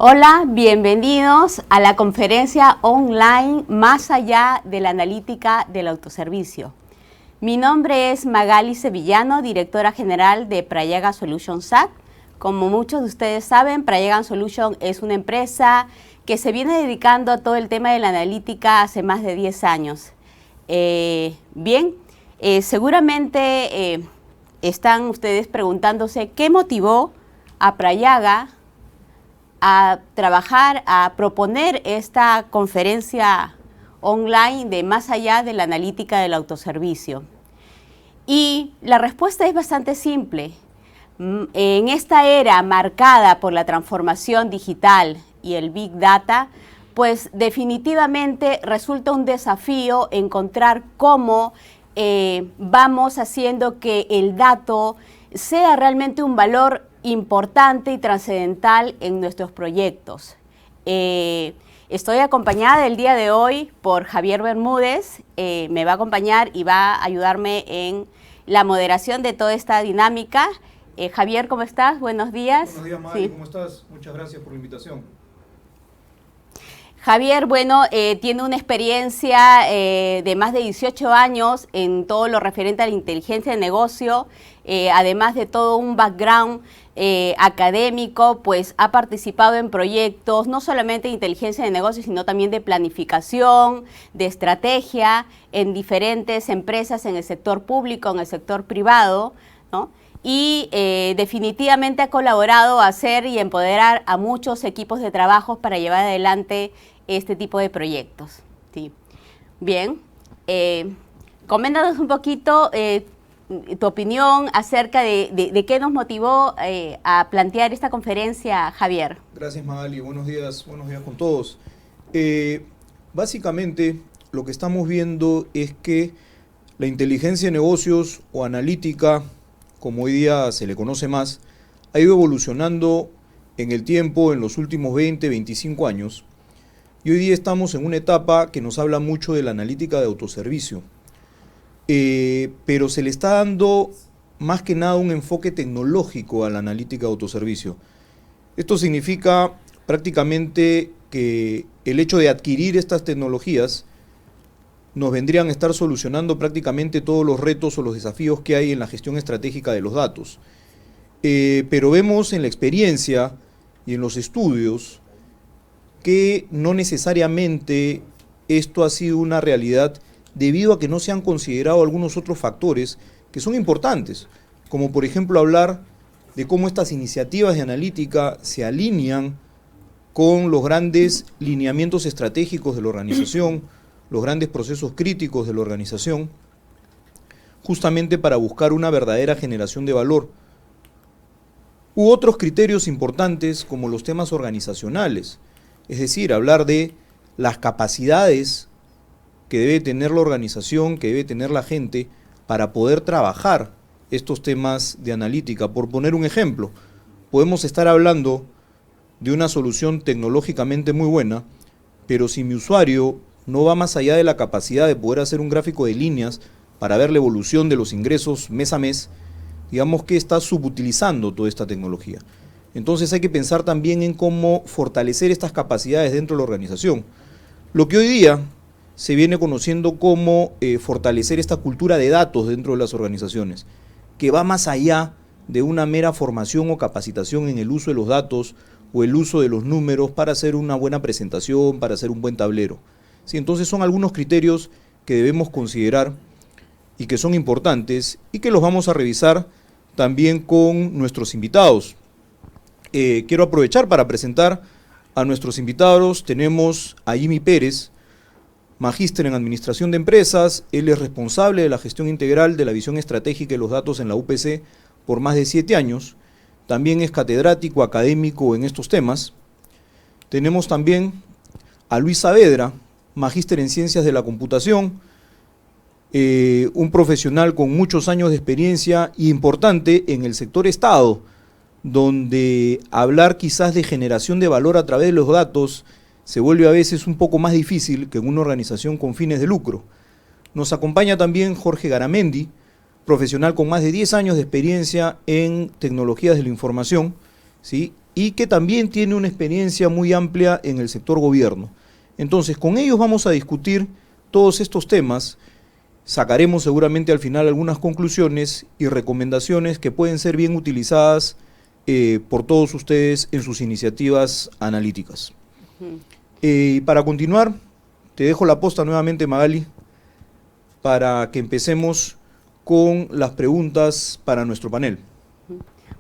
Hola, bienvenidos a la conferencia online Más allá de la analítica del autoservicio. Mi nombre es Magali Sevillano, directora general de Prayaga Solution SAC. Como muchos de ustedes saben, Prayaga Solution es una empresa que se viene dedicando a todo el tema de la analítica hace más de 10 años. Seguramente están ustedes preguntándose qué motivó a Prayaga a trabajar, a proponer esta conferencia online de Más allá de la analítica del autoservicio. Y la respuesta es bastante simple. En esta era marcada por la transformación digital y el Big Data, pues definitivamente resulta un desafío encontrar cómo vamos haciendo que el dato sea realmente un valor importante y trascendental en nuestros proyectos. Estoy acompañada el día de hoy por Javier Bermúdez, me va a acompañar y va a ayudarme en la moderación de toda esta dinámica. Javier, ¿cómo estás? Buenos días. Buenos días, Mari, sí. ¿Cómo estás? Muchas gracias por la invitación. Javier, bueno, tiene una experiencia de más de 18 años en todo lo referente a la inteligencia de negocio, además de todo un background académico, pues ha participado en proyectos no solamente de inteligencia de negocio, sino también de planificación, de estrategia en diferentes empresas en el sector público, en el sector privado, ¿no? Y definitivamente ha colaborado a hacer y empoderar a muchos equipos de trabajo para llevar adelante este tipo de proyectos. Sí. Bien, coméntanos un poquito tu opinión acerca de qué nos motivó a plantear esta conferencia, Javier. Gracias, Magali. Buenos días con todos. Básicamente, lo que estamos viendo es que la inteligencia de negocios o analítica, como hoy día se le conoce más, ha ido evolucionando en el tiempo, en los últimos 20, 25 años, y hoy día estamos en una etapa que nos habla mucho de la analítica de autoservicio, pero se le está dando más que nada un enfoque tecnológico a la analítica de autoservicio. Esto significa prácticamente que el hecho de adquirir estas tecnologías nos vendrían a estar solucionando prácticamente todos los retos o los desafíos que hay en la gestión estratégica de los datos. Pero vemos en la experiencia y en los estudios que no necesariamente esto ha sido una realidad debido a que no se han considerado algunos otros factores que son importantes, como por ejemplo hablar de cómo estas iniciativas de analítica se alinean con los grandes lineamientos estratégicos de la organización, los grandes procesos críticos de la organización, justamente para buscar una verdadera generación de valor. U otros criterios importantes como los temas organizacionales, es decir, hablar de las capacidades que debe tener la organización, que debe tener la gente para poder trabajar estos temas de analítica. Por poner un ejemplo, podemos estar hablando de una solución tecnológicamente muy buena, pero si mi usuario no va más allá de la capacidad de poder hacer un gráfico de líneas para ver la evolución de los ingresos mes a mes, digamos que está subutilizando toda esta tecnología. Entonces hay que pensar también en cómo fortalecer estas capacidades dentro de la organización. Lo que hoy día se viene conociendo como fortalecer esta cultura de datos dentro de las organizaciones, que va más allá de una mera formación o capacitación en el uso de los datos o el uso de los números para hacer una buena presentación, para hacer un buen tablero. Sí, entonces son algunos criterios que debemos considerar y que son importantes y que los vamos a revisar también con nuestros invitados. Quiero aprovechar para presentar a nuestros invitados. Tenemos a Jimmy Pérez, magíster en Administración de Empresas. Él es responsable de la gestión integral de la visión estratégica de los datos en la UPC por más de 7 años. También es catedrático académico en estos temas. Tenemos también a Luis Saavedra, magíster en Ciencias de la Computación, un profesional con muchos años de experiencia y importante en el sector Estado, donde hablar quizás de generación de valor a través de los datos se vuelve a veces un poco más difícil que en una organización con fines de lucro. Nos acompaña también Jorge Garamendi, profesional con más de 10 años de experiencia en tecnologías de la información, ¿sí? y que también tiene una experiencia muy amplia en el sector gobierno. Entonces, con ellos vamos a discutir todos estos temas, sacaremos seguramente al final algunas conclusiones y recomendaciones que pueden ser bien utilizadas por todos ustedes en sus iniciativas analíticas. Para continuar, te dejo la posta nuevamente, Magali, para que empecemos con las preguntas para nuestro panel.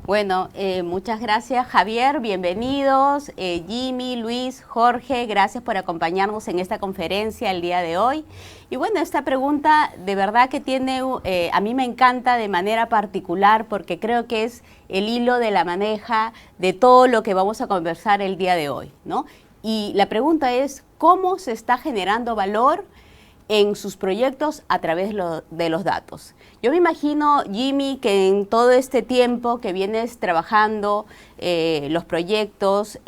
Bueno, muchas gracias, Javier, bienvenidos, Jimmy, Luis, Jorge, gracias por acompañarnos en esta conferencia el día de hoy. Y bueno, esta pregunta de verdad que tiene, a mí me encanta de manera particular porque creo que es el hilo de la maneja de todo lo que vamos a conversar el día de hoy, ¿no? Y la pregunta es, ¿cómo se está generando valor en sus proyectos a través de los datos? Yo me imagino, Jimmy, que en todo este tiempo que vienes trabajando los proyectos,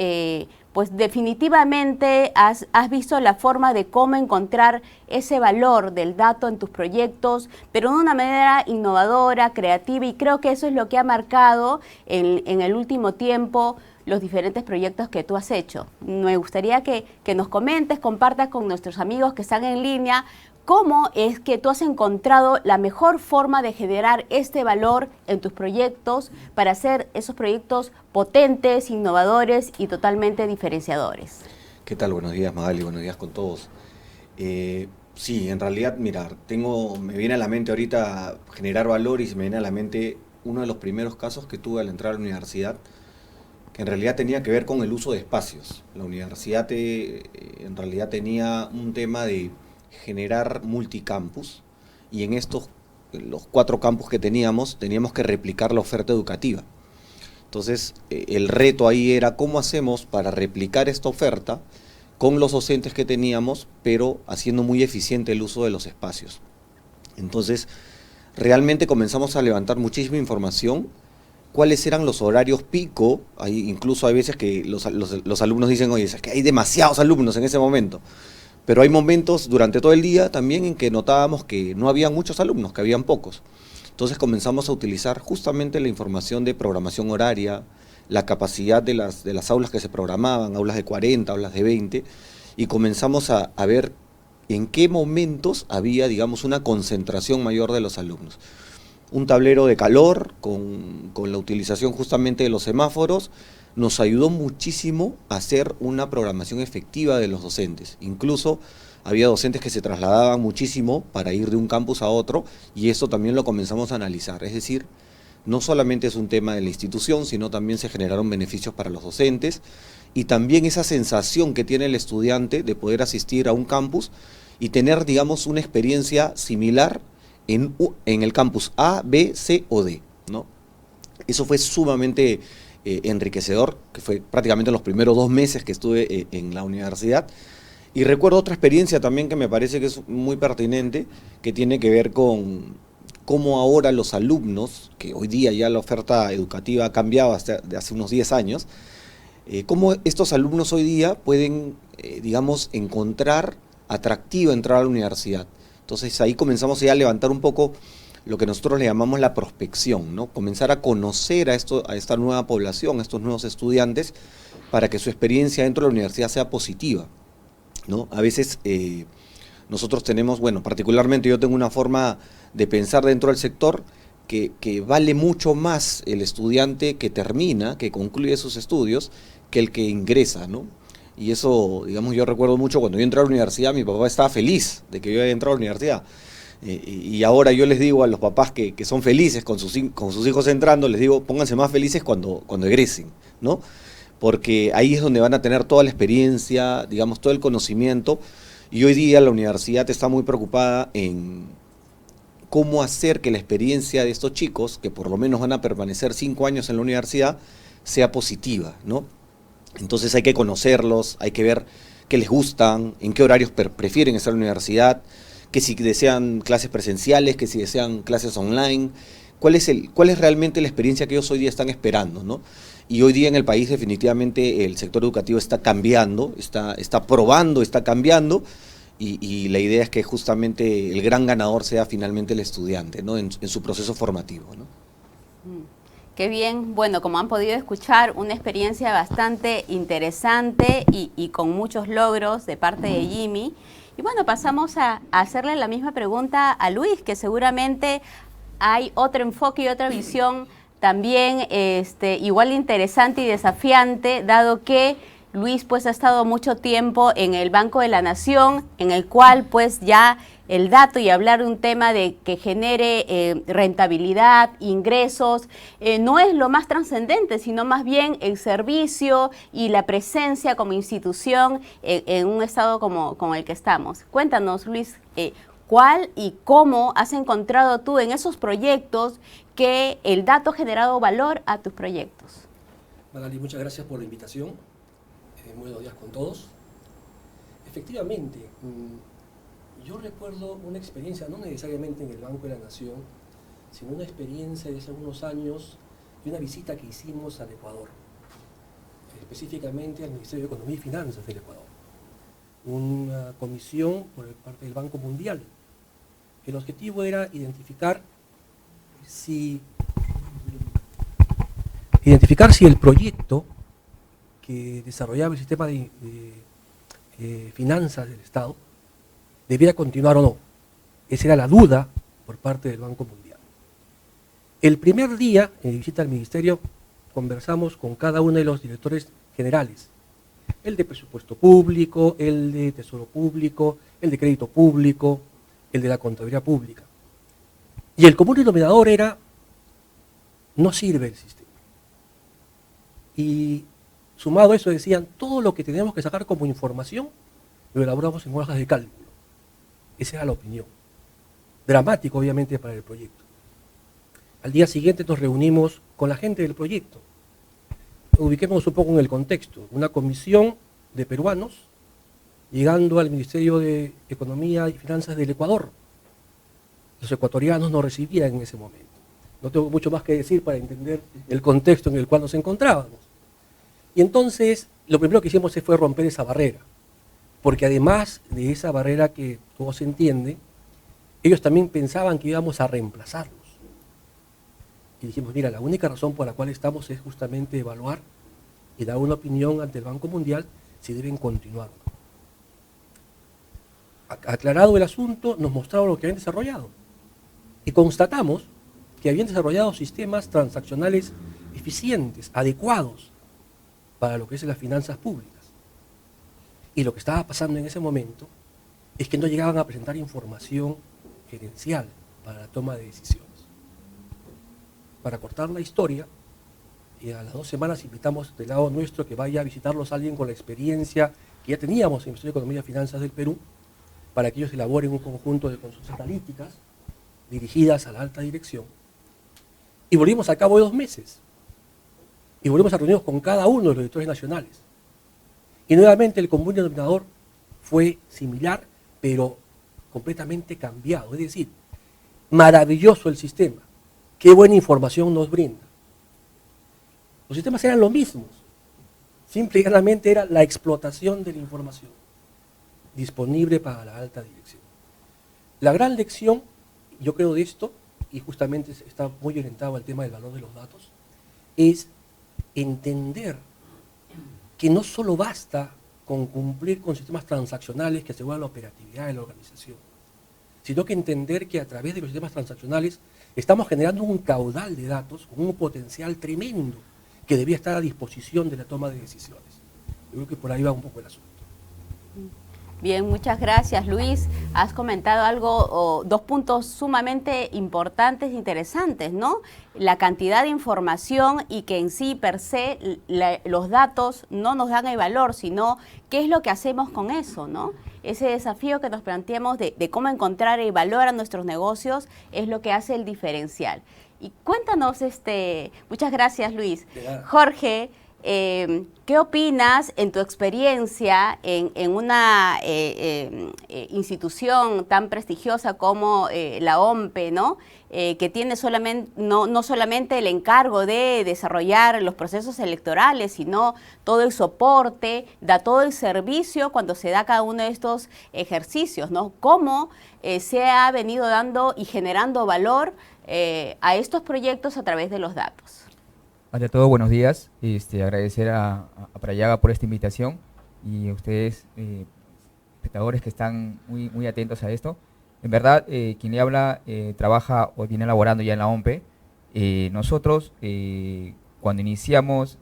pues definitivamente has visto la forma de cómo encontrar ese valor del dato en tus proyectos, pero de una manera innovadora, creativa, y creo que eso es lo que ha marcado en el último tiempo los diferentes proyectos que tú has hecho. Me gustaría que nos comentes, compartas con nuestros amigos que están en línea, cómo es que tú has encontrado la mejor forma de generar este valor en tus proyectos para hacer esos proyectos potentes, innovadores y totalmente diferenciadores. ¿Qué tal? Buenos días, Magali, buenos días con todos. Sí, en realidad, mirar, me viene a la mente ahorita generar valor y se me viene a la mente uno de los primeros casos que tuve al entrar a la universidad, que en realidad tenía que ver con el uso de espacios. La universidad en realidad tenía un tema de generar multicampus y en los 4 campus que teníamos que replicar la oferta educativa. Entonces, el reto ahí era cómo hacemos para replicar esta oferta con los docentes que teníamos, pero haciendo muy eficiente el uso de los espacios. Entonces, realmente comenzamos a levantar muchísima información, cuáles eran los horarios pico. Incluso hay veces que los alumnos dicen, oye, es que hay demasiados alumnos en ese momento. Pero hay momentos durante todo el día también en que notábamos que no había muchos alumnos, que habían pocos. Entonces comenzamos a utilizar justamente la información de programación horaria, la capacidad de las aulas que se programaban, aulas de 40, aulas de 20, y comenzamos a ver en qué momentos había, digamos, una concentración mayor de los alumnos. Un tablero de calor con la utilización justamente de los semáforos nos ayudó muchísimo a hacer una programación efectiva de los docentes. Incluso había docentes que se trasladaban muchísimo para ir de un campus a otro y eso también lo comenzamos a analizar. Es decir, no solamente es un tema de la institución, sino también se generaron beneficios para los docentes y también esa sensación que tiene el estudiante de poder asistir a un campus y tener, digamos, una experiencia similar en el campus A, B, C o D, ¿no? Eso fue sumamente enriquecedor, que fue prácticamente en los primeros 2 meses que estuve en la universidad. Y recuerdo otra experiencia también que me parece que es muy pertinente, que tiene que ver con cómo ahora los alumnos, que hoy día ya la oferta educativa ha cambiado hasta de hace unos 10 años, cómo estos alumnos hoy día pueden, digamos, encontrar atractivo entrar a la universidad. Entonces ahí comenzamos ya a levantar un poco lo que nosotros le llamamos la prospección, ¿no? Comenzar a conocer a esta nueva población, a estos nuevos estudiantes, para que su experiencia dentro de la universidad sea positiva, ¿no? A veces nosotros tenemos, bueno, particularmente yo tengo una forma de pensar dentro del sector que vale mucho más el estudiante que termina, que concluye sus estudios, que el que ingresa, ¿no? Y eso, digamos, yo recuerdo mucho cuando yo entré a la universidad, mi papá estaba feliz de que yo haya entrado a la universidad. Y ahora yo les digo a los papás que son felices con sus hijos entrando, les digo, pónganse más felices cuando egresen, ¿no? Porque ahí es donde van a tener toda la experiencia, digamos, todo el conocimiento. Y hoy día la universidad está muy preocupada en cómo hacer que la experiencia de estos chicos, que por lo menos van a permanecer 5 años en la universidad, sea positiva, ¿no? Entonces hay que conocerlos, hay que ver qué les gustan, en qué horarios prefieren estar en la universidad, que si desean clases presenciales, que si desean clases online, cuál es realmente la experiencia que ellos hoy día están esperando, ¿no? Y hoy día en el país definitivamente el sector educativo está cambiando, está probando, está cambiando, y la idea es que justamente el gran ganador sea finalmente el estudiante, ¿no? En su proceso formativo, ¿no? Qué bien. Bueno, como han podido escuchar, una experiencia bastante interesante y con muchos logros de parte de Jimmy. Y bueno, pasamos a hacerle la misma pregunta a Luis, que seguramente hay otro enfoque y otra visión también igual interesante y desafiante, dado que Luis pues ha estado mucho tiempo en el Banco de la Nación, en el cual pues ya el dato y hablar de un tema de que genere rentabilidad, ingresos, no es lo más trascendente, sino más bien el servicio y la presencia como institución en un estado como el que estamos. Cuéntanos, Luis, ¿cuál y cómo has encontrado tú en esos proyectos que el dato ha generado valor a tus proyectos? Magali, muchas gracias por la invitación. Muy buenos días con todos. Efectivamente, yo recuerdo una experiencia, no necesariamente en el Banco de la Nación, sino una experiencia de hace unos años de una visita que hicimos al Ecuador, específicamente al Ministerio de Economía y Finanzas del Ecuador. Una comisión por parte del Banco Mundial. El objetivo era identificar si el proyecto que desarrollaba el sistema de finanzas del Estado debiera continuar o no. Esa era la duda por parte del Banco Mundial. El primer día, en mi visita al Ministerio, conversamos con cada uno de los directores generales, el de presupuesto público, el de tesoro público, el de crédito público, el de la contabilidad pública. Y el común denominador era, no sirve el sistema. Y sumado a eso decían, todo lo que tenemos que sacar como información lo elaboramos en hojas de cálculo. Esa era la opinión. Dramático, obviamente, para el proyecto. Al día siguiente nos reunimos con la gente del proyecto. Ubiquémonos un poco en el contexto. Una comisión de peruanos llegando al Ministerio de Economía y Finanzas del Ecuador. Los ecuatorianos nos recibían en ese momento. No tengo mucho más que decir para entender el contexto en el cual nos encontrábamos. Y entonces, lo primero que hicimos fue romper esa barrera, porque además de esa barrera que todos entienden, ellos también pensaban que íbamos a reemplazarlos. Y dijimos, mira, la única razón por la cual estamos es justamente evaluar y dar una opinión ante el Banco Mundial si deben continuar o no. Aclarado el asunto, nos mostraron lo que habían desarrollado. Y constatamos que habían desarrollado sistemas transaccionales eficientes, adecuados, para lo que es las finanzas públicas. Y lo que estaba pasando en ese momento es que no llegaban a presentar información gerencial para la toma de decisiones. Para cortar la historia, y a las 2 semanas invitamos del lado nuestro que vaya a visitarlos alguien con la experiencia que ya teníamos en el Ministerio de Economía y Finanzas del Perú, para que ellos elaboren un conjunto de consultas analíticas dirigidas a la alta dirección. Y volvimos al cabo de 2 meses. Y volvimos a reunirnos con cada uno de los directores nacionales. Y nuevamente el común denominador fue similar, pero completamente cambiado. Es decir, maravilloso el sistema. Qué buena información nos brinda. Los sistemas eran los mismos. Simple y llanamente era la explotación de la información disponible para la alta dirección. La gran lección, yo creo, de esto, y justamente está muy orientado al tema del valor de los datos, es entender que no solo basta con cumplir con sistemas transaccionales que aseguran la operatividad de la organización, sino que entender que a través de los sistemas transaccionales estamos generando un caudal de datos con un potencial tremendo que debía estar a disposición de la toma de decisiones. Yo creo que por ahí va un poco el asunto. Bien, muchas gracias, Luis. Has comentado algo, 2 puntos sumamente importantes e interesantes, ¿no? La cantidad de información y que en sí, per se, los datos no nos dan el valor, sino qué es lo que hacemos con eso, ¿no? Ese desafío que nos planteamos de cómo encontrar el valor a nuestros negocios es lo que hace el diferencial. Y cuéntanos, muchas gracias, Luis. Jorge, ¿qué opinas en tu experiencia en una institución tan prestigiosa como la OMPE, ¿no? Que tiene no solamente el encargo de desarrollar los procesos electorales, sino todo el soporte, da todo el servicio cuando se da cada uno de estos ejercicios, ¿no? ¿Cómo se ha venido dando y generando valor a estos proyectos a través de los datos? Ante todo, buenos días. Agradecer a Prayaga por esta invitación y a ustedes, espectadores que están muy atentos a esto. En verdad, quien le habla trabaja o viene elaborando ya en la OMPE. Nosotros, cuando iniciamos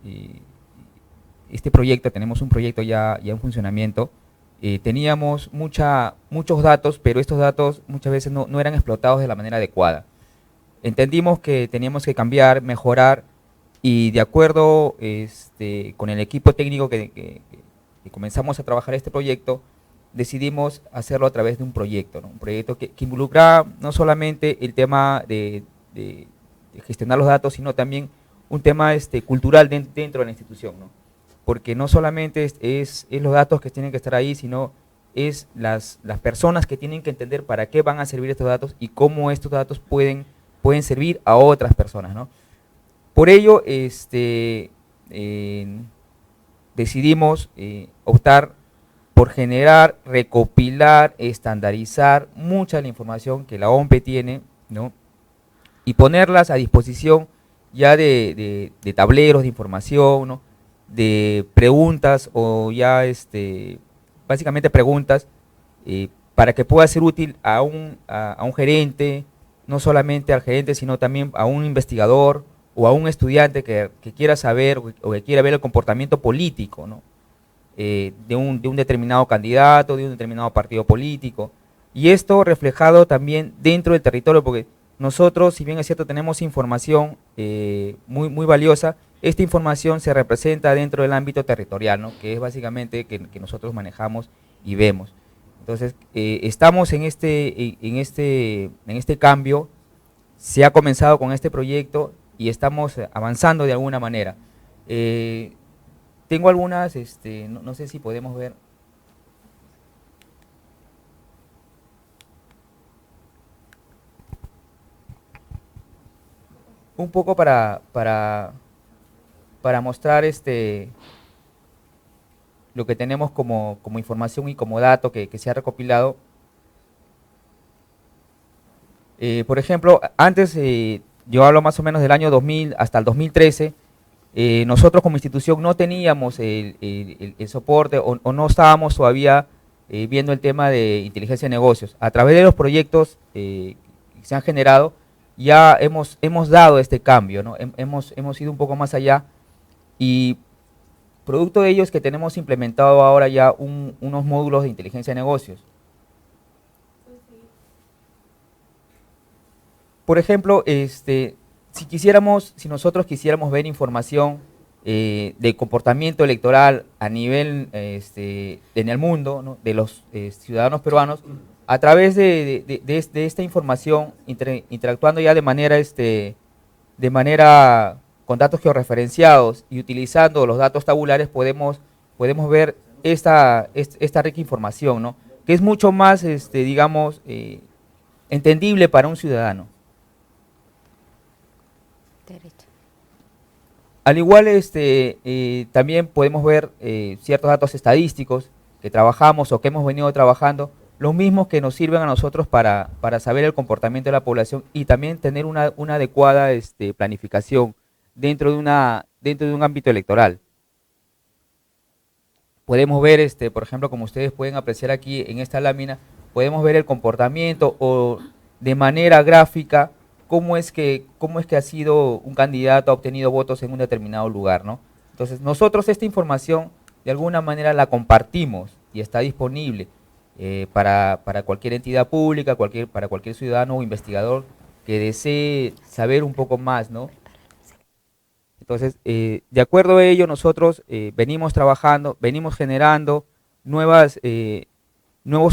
este proyecto, tenemos un proyecto ya en funcionamiento, teníamos muchos datos, pero estos datos muchas veces no eran explotados de la manera adecuada. Entendimos que teníamos que cambiar, mejorar, y de acuerdo con el equipo técnico que comenzamos a trabajar este proyecto, decidimos hacerlo a través de un proyecto, ¿no? Un proyecto que involucra no solamente el tema de gestionar los datos, sino también un tema cultural dentro de la institución, ¿no? Porque no solamente es los datos que tienen que estar ahí, sino es las personas que tienen que entender para qué van a servir estos datos y cómo estos datos pueden servir a otras personas, ¿no? Por ello, decidimos optar por generar, recopilar, estandarizar mucha de la información que la OMPE tiene, ¿no? Y ponerlas a disposición ya de tableros de información, ¿no? De preguntas o ya básicamente preguntas para que pueda ser útil a un gerente, no solamente al gerente, sino también a un investigador o a un estudiante que quiera saber o que quiera ver el comportamiento político, ¿no? De un determinado candidato, de un determinado partido político. Y esto reflejado también dentro del territorio, porque nosotros, si bien es cierto, tenemos información muy valiosa, esta información se representa dentro del ámbito territorial, ¿no? Que es básicamente que nosotros manejamos y vemos. Entonces, estamos en este cambio, se ha comenzado con este proyecto y estamos avanzando de alguna manera. Tengo algunas, no sé si podemos ver. Un poco para mostrar lo que tenemos como información y como dato que se ha recopilado. Por ejemplo, antes, yo hablo más o menos del año 2000 hasta el 2013, nosotros como institución no teníamos el soporte o no estábamos todavía viendo el tema de inteligencia de negocios. A través de los proyectos que se han generado, ya hemos dado este cambio, ¿no? Hemos ido un poco más allá y producto de ello es que tenemos implementado ahora ya unos módulos de inteligencia de negocios. Por ejemplo, si nosotros quisiéramos ver información de comportamiento electoral a nivel en el mundo, ¿no? De los ciudadanos peruanos, a través de esta información, interactuando ya de manera con datos georreferenciados y utilizando los datos tabulares, podemos ver esta rica información, ¿no? Que es mucho más, digamos, entendible para un ciudadano. Derecho. Al igual, también podemos ver ciertos datos estadísticos que trabajamos o que hemos venido trabajando, los mismos que nos sirven a nosotros para saber el comportamiento de la población y también tener una adecuada planificación dentro de un ámbito electoral. Podemos ver, por ejemplo, como ustedes pueden apreciar aquí en esta lámina, podemos ver el comportamiento o de manera gráfica cómo es que ha sido un candidato, ha obtenido votos en un determinado lugar, ¿no? Entonces, nosotros esta información de alguna manera la compartimos y está disponible para cualquier entidad pública, para cualquier ciudadano o investigador que desee saber un poco más, ¿no? Entonces, de acuerdo a ello, nosotros venimos trabajando, venimos generando nuevos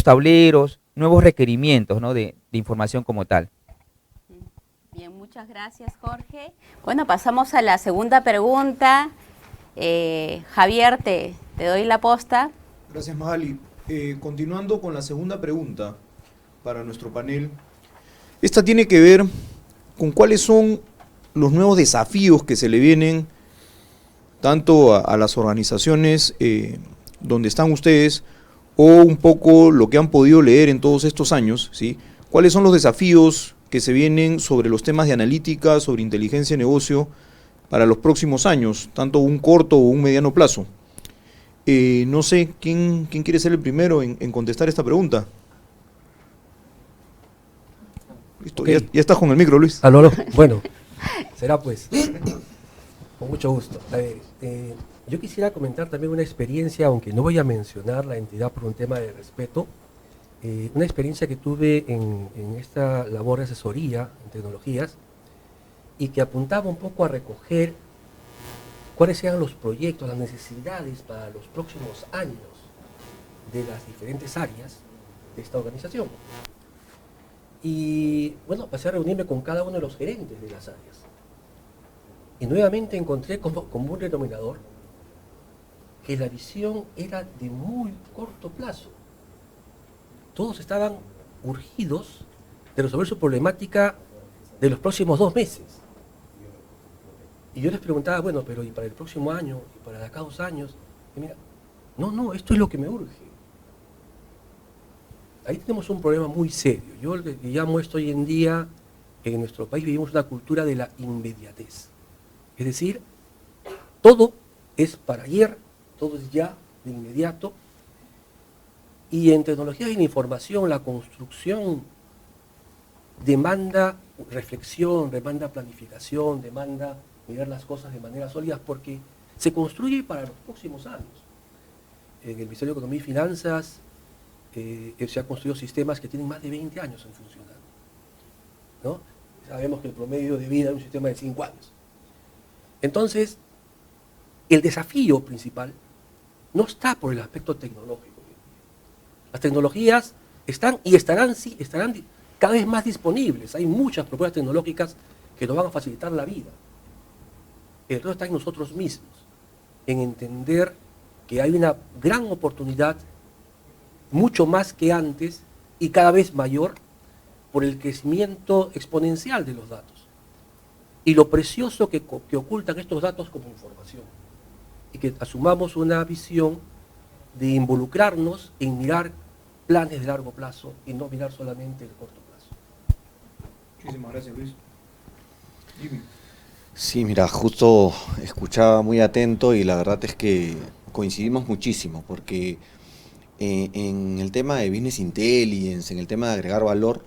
tableros, nuevos requerimientos, ¿no? de información como tal. Bien, muchas gracias, Jorge. Bueno, pasamos a la segunda pregunta. Javier, te doy la posta. Gracias, Magali. Continuando con la segunda pregunta para nuestro panel. Esta tiene que ver con cuáles son los nuevos desafíos que se le vienen tanto a las organizaciones donde están ustedes o un poco lo que han podido leer en todos estos años, ¿sí? ¿Cuáles son los desafíos que se vienen sobre los temas de analítica, sobre inteligencia de negocio para los próximos años, tanto un corto o un mediano plazo. No sé, ¿quién quiere ser el primero en contestar esta pregunta? Listo, Ok. ya estás con el micro, Luis. Ah, no. Bueno, será pues. Con mucho gusto. A ver, yo quisiera comentar también una experiencia, aunque no voy a mencionar la entidad por un tema de respeto, una experiencia que tuve en esta labor de asesoría en tecnologías y que apuntaba un poco a recoger cuáles eran los proyectos, las necesidades para los próximos años de las diferentes áreas de esta organización. Y bueno, pasé a reunirme con cada uno de los gerentes de las áreas. Y nuevamente encontré como un denominador que la visión era de muy corto plazo. Todos estaban urgidos de resolver su problemática de los próximos 2 meses. Y yo les preguntaba, bueno, pero ¿y para el próximo año? ¿Y para de acá 2 años? Y mira, no, esto es lo que me urge. Ahí tenemos un problema muy serio. Yo le llamo esto hoy en día, en nuestro país vivimos una cultura de la inmediatez. Es decir, todo es para ayer, todo es ya, de inmediato. Y en tecnologías de la información, la construcción demanda reflexión, demanda planificación, demanda mirar las cosas de manera sólida, porque se construye para los próximos años. En el Ministerio de Economía y Finanzas se han construido sistemas que tienen más de 20 años en funcionar, ¿no? Sabemos que el promedio de vida de un sistema es de 5 años. Entonces, el desafío principal no está por el aspecto tecnológico. Las tecnologías están y estarán cada vez más disponibles. Hay muchas propuestas tecnológicas que nos van a facilitar la vida. El reto está en nosotros mismos, en entender que hay una gran oportunidad, mucho más que antes y cada vez mayor, por el crecimiento exponencial de los datos y lo precioso que ocultan estos datos como información, y que asumamos una visión de involucrarnos en mirar planes de largo plazo y no mirar solamente el corto plazo. Muchísimas gracias, Luis. Jimmy. Sí, mira, justo escuchaba muy atento y la verdad es que coincidimos muchísimo, porque en el tema de Business Intelligence, en el tema de agregar valor,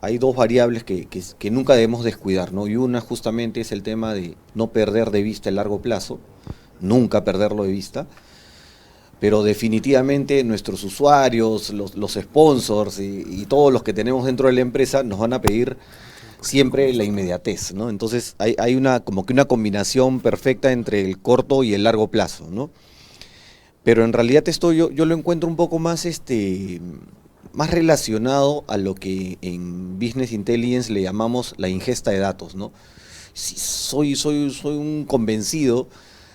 hay 2 variables que nunca debemos descuidar, ¿no? Y una justamente es el tema de no perder de vista el largo plazo, nunca perderlo de vista, pero definitivamente nuestros usuarios, los sponsors y todos los que tenemos dentro de la empresa nos van a pedir siempre la inmediatez, ¿no? Entonces hay como que una combinación perfecta entre el corto y el largo plazo, ¿no? Pero en realidad esto yo lo encuentro un poco más más relacionado a lo que en Business Intelligence le llamamos la ingesta de datos, ¿no? Sí, soy un convencido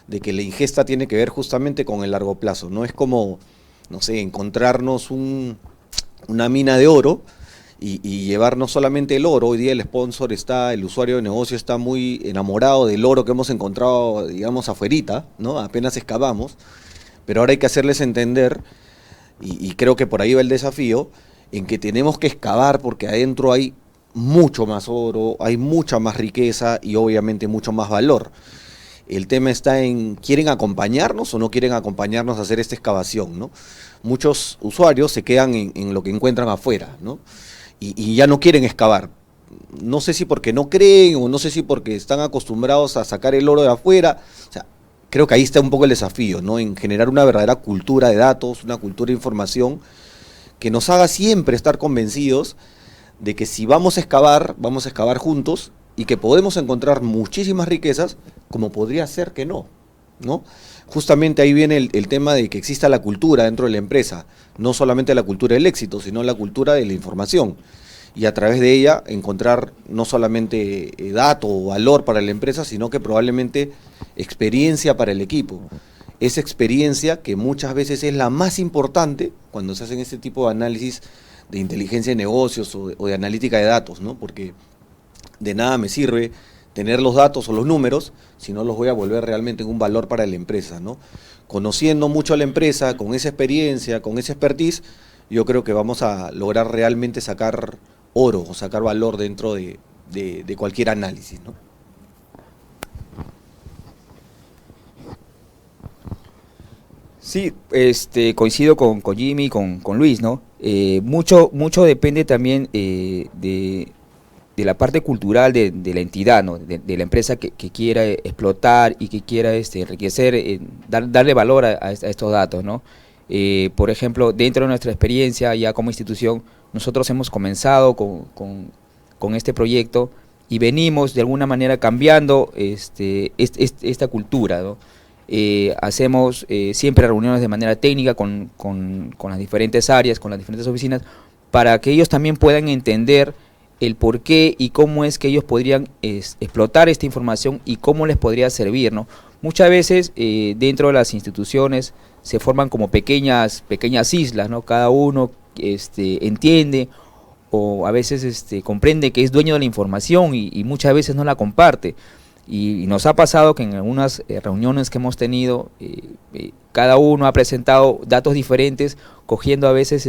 de que la ingesta tiene que ver justamente con el largo plazo. No es como, no sé, encontrarnos una mina de oro y llevar no solamente el oro. Hoy día el sponsor el usuario de negocio está muy enamorado del oro que hemos encontrado, digamos, afuerita, ¿no? Apenas excavamos. Pero ahora hay que hacerles entender, y creo que por ahí va el desafío, en que tenemos que excavar porque adentro hay mucho más oro, hay mucha más riqueza y obviamente mucho más valor. El tema está en, ¿quieren acompañarnos o no quieren acompañarnos a hacer esta excavación, ¿no? Muchos usuarios se quedan en lo que encuentran afuera, ¿no? Y ya no quieren excavar. No sé si porque no creen o no sé si porque están acostumbrados a sacar el oro de afuera. O sea, creo que ahí está un poco el desafío, ¿no? En generar una verdadera cultura de datos, una cultura de información que nos haga siempre estar convencidos de que si vamos a excavar juntos y que podemos encontrar muchísimas riquezas, como podría ser que no, ¿no? Justamente ahí viene el tema de que exista la cultura dentro de la empresa, no solamente la cultura del éxito, sino la cultura de la información. Y a través de ella encontrar no solamente dato o valor para la empresa, sino que probablemente experiencia para el equipo. Esa experiencia que muchas veces es la más importante cuando se hacen este tipo de análisis de inteligencia de negocios o de analítica de datos, ¿no? Porque de nada me sirve tener los datos o los números si no los voy a volver realmente en un valor para la empresa, ¿no? Conociendo mucho a la empresa, con esa experiencia, con esa expertise, yo creo que vamos a lograr realmente sacar oro o sacar valor dentro de cualquier análisis, ¿no? Sí, coincido con Jimmy, con Luis, ¿no? Mucho depende también de la parte cultural de la entidad, ¿no? De la empresa que quiera explotar y que quiera enriquecer, darle valor a estos datos, ¿no? Por ejemplo, dentro de nuestra experiencia ya como institución, nosotros hemos comenzado con este proyecto y venimos de alguna manera cambiando esta cultura, ¿no? Hacemos siempre reuniones de manera técnica con las diferentes áreas, con las diferentes oficinas, para que ellos también puedan entender el por qué y cómo es que ellos podrían explotar esta información y cómo les podría servir, ¿no? Muchas veces dentro de las instituciones se forman como pequeñas islas, ¿no? Cada uno entiende o a veces comprende que es dueño de la información y muchas veces no la comparte. Y nos ha pasado que en algunas reuniones que hemos tenido, cada uno ha presentado datos diferentes, cogiendo a veces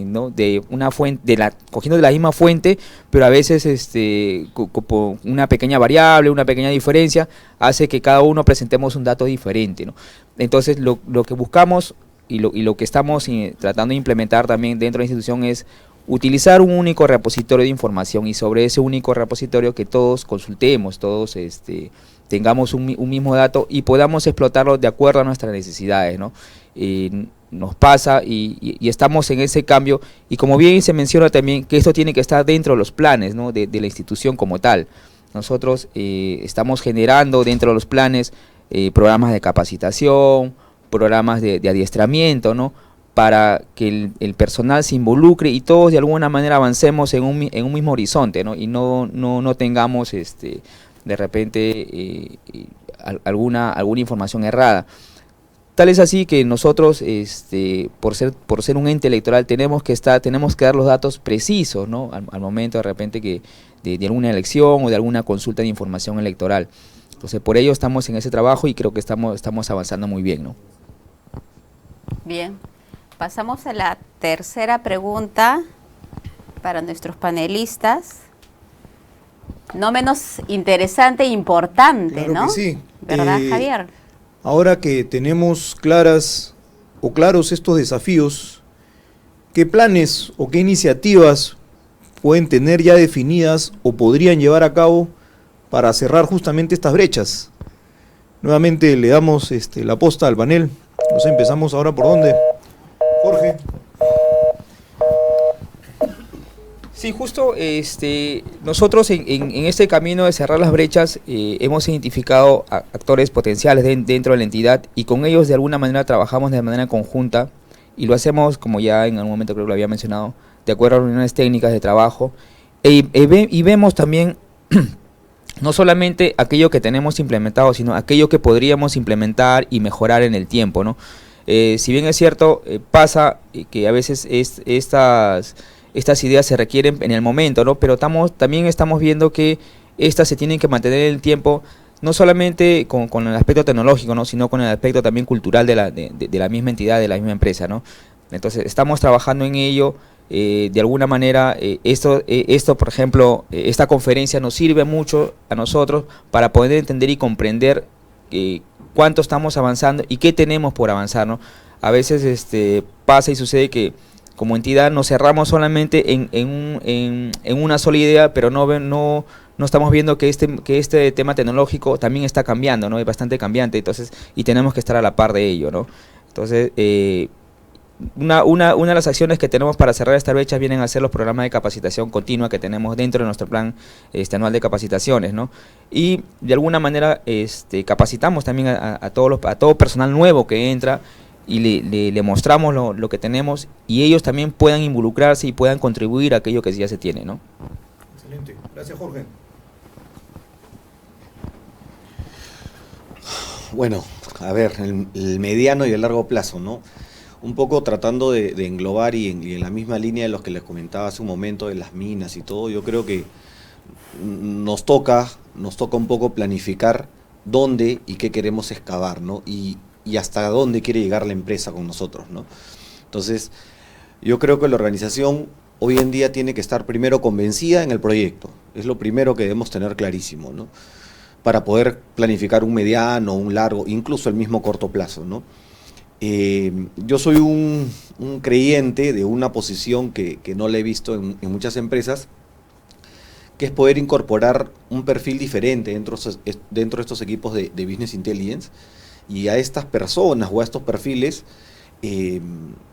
¿no? de una fuente, cogiendo de la misma fuente, pero a veces una pequeña variable, una pequeña diferencia, hace que cada uno presentemos un dato diferente, ¿no? Entonces lo que buscamos y lo que estamos tratando de implementar también dentro de la institución es utilizar un único repositorio de información y sobre ese único repositorio que todos consultemos, todos tengamos un mismo dato y podamos explotarlo de acuerdo a nuestras necesidades, ¿no? Nos pasa y estamos en ese cambio y como bien se menciona también que esto tiene que estar dentro de los planes, ¿no? de la institución como tal. Nosotros estamos generando dentro de los planes programas de capacitación, programas de adiestramiento, ¿no? Para que el personal se involucre y todos de alguna manera avancemos en un mismo horizonte, ¿no? Y no tengamos de repente alguna información errada. Tal es así que nosotros, por ser un ente electoral, tenemos que dar los datos precisos, ¿no? Al momento de repente de alguna elección o de alguna consulta de información electoral. Entonces, por ello estamos en ese trabajo y creo que estamos avanzando muy bien, ¿no? Bien. Pasamos a la tercera pregunta para nuestros panelistas. No menos interesante e importante, Claro ¿no? que sí. ¿Verdad, Javier? Ahora que tenemos claros estos desafíos, ¿qué planes o qué iniciativas pueden tener ya definidas o podrían llevar a cabo para cerrar justamente estas brechas? Nuevamente le damos la posta al panel. Nos empezamos ahora por dónde. Jorge. Sí, justo nosotros en este camino de cerrar las brechas hemos identificado actores potenciales dentro de la entidad y con ellos de alguna manera trabajamos de manera conjunta y lo hacemos, como ya en algún momento creo que lo había mencionado, de acuerdo a reuniones técnicas de trabajo y vemos también no solamente aquello que tenemos implementado, sino aquello que podríamos implementar y mejorar en el tiempo, ¿no? Si bien es cierto, pasa que a veces estas ideas se requieren en el momento, ¿no? Pero también estamos viendo que estas se tienen que mantener en el tiempo, no solamente con el aspecto tecnológico, ¿no? Sino con el aspecto también cultural de la misma entidad, de la misma empresa, ¿no? Entonces estamos trabajando en ello. De alguna manera esto por ejemplo, esta conferencia nos sirve mucho a nosotros para poder entender y comprender cuánto estamos avanzando y qué tenemos por avanzar, ¿no? A veces pasa y sucede que como entidad nos cerramos solamente en una sola idea, pero no estamos viendo que este tema tecnológico también está cambiando, ¿no? Es bastante cambiante, entonces, y tenemos que estar a la par de ello, ¿no? Entonces, una de las acciones que tenemos para cerrar estas brechas vienen a ser los programas de capacitación continua que tenemos dentro de nuestro plan anual de capacitaciones, ¿no? Y de alguna manera capacitamos también a todo personal nuevo que entra y le mostramos lo que tenemos y ellos también puedan involucrarse y puedan contribuir a aquello que ya se tiene, ¿no? Excelente. Gracias, Jorge. Bueno, a ver, el mediano y el largo plazo, ¿no? Un poco tratando de englobar y en la misma línea de los que les comentaba hace un momento de las minas y todo, yo creo que nos toca un poco planificar dónde y qué queremos excavar, ¿no? Y hasta dónde quiere llegar la empresa con nosotros, ¿no? Entonces, yo creo que la organización hoy en día tiene que estar primero convencida en el proyecto, es lo primero que debemos tener clarísimo, ¿no? Para poder planificar un mediano, un largo, incluso el mismo corto plazo, ¿no? Yo soy un creyente de una posición que no la he visto en muchas empresas, que es poder incorporar un perfil diferente dentro de estos equipos de Business Intelligence, y a estas personas o a estos perfiles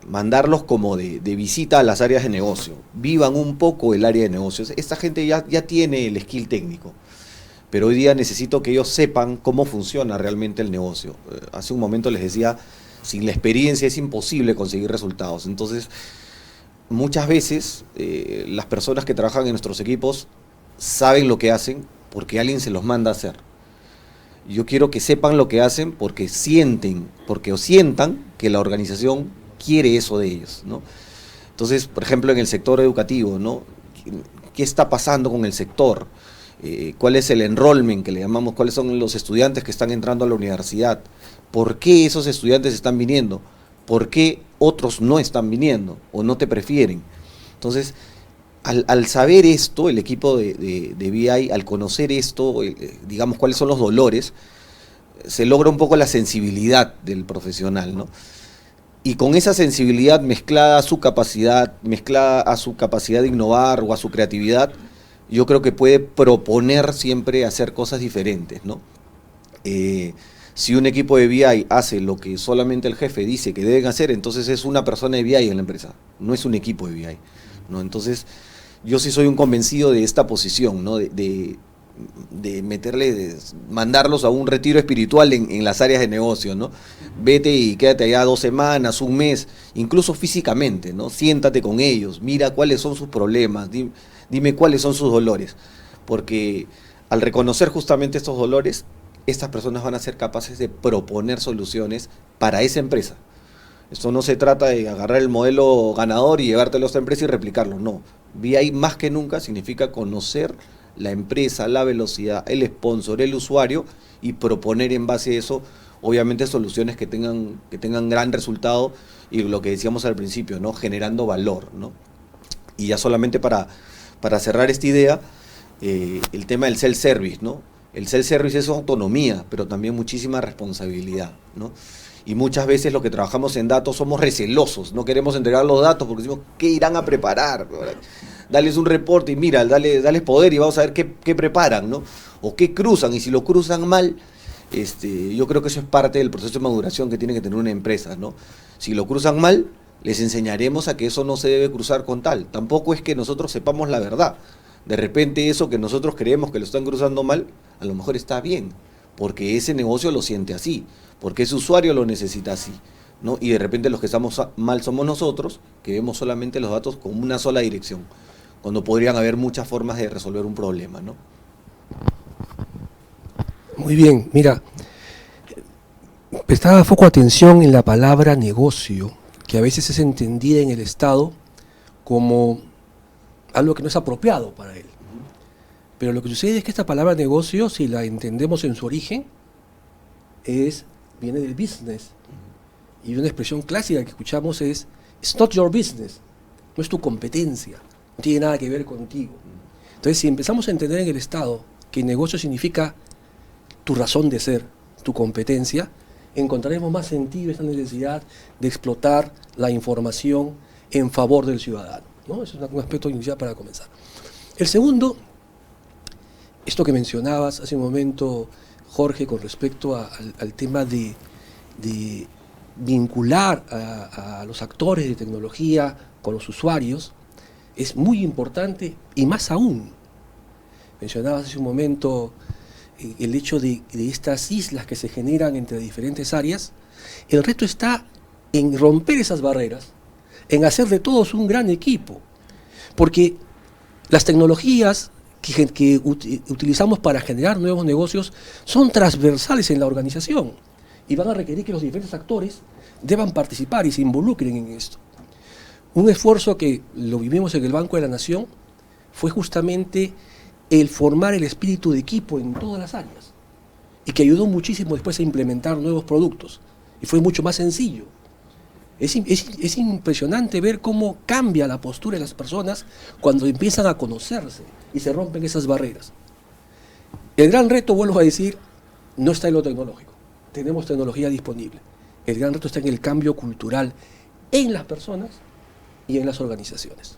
mandarlos como de visita a las áreas de negocio, vivan un poco el área de negocios. Esta gente ya tiene el skill técnico, pero hoy día necesito que ellos sepan cómo funciona realmente el negocio. Hace un momento les decía, sin la experiencia es imposible conseguir resultados. Entonces, muchas veces las personas que trabajan en nuestros equipos saben lo que hacen porque alguien se los manda a hacer. Yo quiero que sepan lo que hacen porque sientan que la organización quiere eso de ellos, ¿no? Entonces, por ejemplo, en el sector educativo, ¿no? ¿Qué está pasando con el sector? ¿Cuál es el enrollment que le llamamos? ¿Cuáles son los estudiantes que están entrando a la universidad? ¿Por qué esos estudiantes están viniendo? ¿Por qué otros no están viniendo o no te prefieren? Entonces, al saber esto, el equipo de BI, al conocer esto, digamos cuáles son los dolores, se logra un poco la sensibilidad del profesional, ¿no? Y con esa sensibilidad mezclada a su capacidad de innovar o a su creatividad, yo creo que puede proponer siempre hacer cosas diferentes, ¿no? Si un equipo de BI hace lo que solamente el jefe dice que deben hacer, entonces es una persona de BI en la empresa, no es un equipo de BI, ¿no? Entonces, yo sí soy un convencido de esta posición, ¿no? De mandarlos a un retiro espiritual en las áreas de negocio, ¿no? Vete y quédate allá 2 semanas, un mes, incluso físicamente, ¿no? Siéntate con ellos, mira cuáles son sus problemas, dime cuáles son sus dolores, porque al reconocer justamente estos dolores, estas personas van a ser capaces de proponer soluciones para esa empresa. Esto no se trata de agarrar el modelo ganador y llevártelo a esta empresa y replicarlo, no. BI más que nunca significa conocer la empresa, la velocidad, el sponsor, el usuario, y proponer en base a eso, obviamente, soluciones que tengan gran resultado y lo que decíamos al principio, ¿no? Generando valor, ¿no? Y ya solamente para cerrar esta idea, el tema del self-service, ¿no? El self-service es autonomía, pero también muchísima responsabilidad, ¿no? Y muchas veces los que trabajamos en datos somos recelosos, no queremos entregar los datos porque decimos, ¿qué irán a preparar? Dales un reporte y mira, dales poder y vamos a ver qué preparan, ¿no? O qué cruzan, y si lo cruzan mal, yo creo que eso es parte del proceso de maduración que tiene que tener una empresa, ¿no? Si lo cruzan mal, les enseñaremos a que eso no se debe cruzar con tal. Tampoco es que nosotros sepamos la verdad. De repente eso que nosotros creemos que lo están cruzando mal, a lo mejor está bien, porque ese negocio lo siente así, porque ese usuario lo necesita así, ¿no? Y de repente los que estamos mal somos nosotros, que vemos solamente los datos con una sola dirección, cuando podrían haber muchas formas de resolver un problema, ¿no? Muy bien, mira, prestaba foco atención en la palabra negocio, que a veces es entendida en el Estado como algo que no es apropiado para él. Pero lo que sucede es que esta palabra negocio, si la entendemos en su origen, viene del business. Y una expresión clásica que escuchamos es, it's not your business, no es tu competencia, no tiene nada que ver contigo. Entonces, si empezamos a entender en el Estado que negocio significa tu razón de ser, tu competencia, encontraremos más sentido esta necesidad de explotar la información en favor del ciudadano, ¿no? Ese es un aspecto inicial para comenzar. El segundo, esto que mencionabas hace un momento, Jorge, con respecto al tema de vincular a los actores de tecnología con los usuarios, es muy importante, y más aún, mencionabas hace un momento el hecho de estas islas que se generan entre diferentes áreas. El reto está en romper esas barreras, en hacer de todos un gran equipo, porque las tecnologías que utilizamos para generar nuevos negocios son transversales en la organización y van a requerir que los diferentes actores deban participar y se involucren en esto. Un esfuerzo que lo vivimos en el Banco de la Nación fue justamente el formar el espíritu de equipo en todas las áreas y que ayudó muchísimo después a implementar nuevos productos y fue mucho más sencillo. Es impresionante ver cómo cambia la postura de las personas cuando empiezan a conocerse y se rompen esas barreras. El gran reto, vuelvo a decir, no está en lo tecnológico. Tenemos tecnología disponible. El gran reto está en el cambio cultural en las personas y en las organizaciones.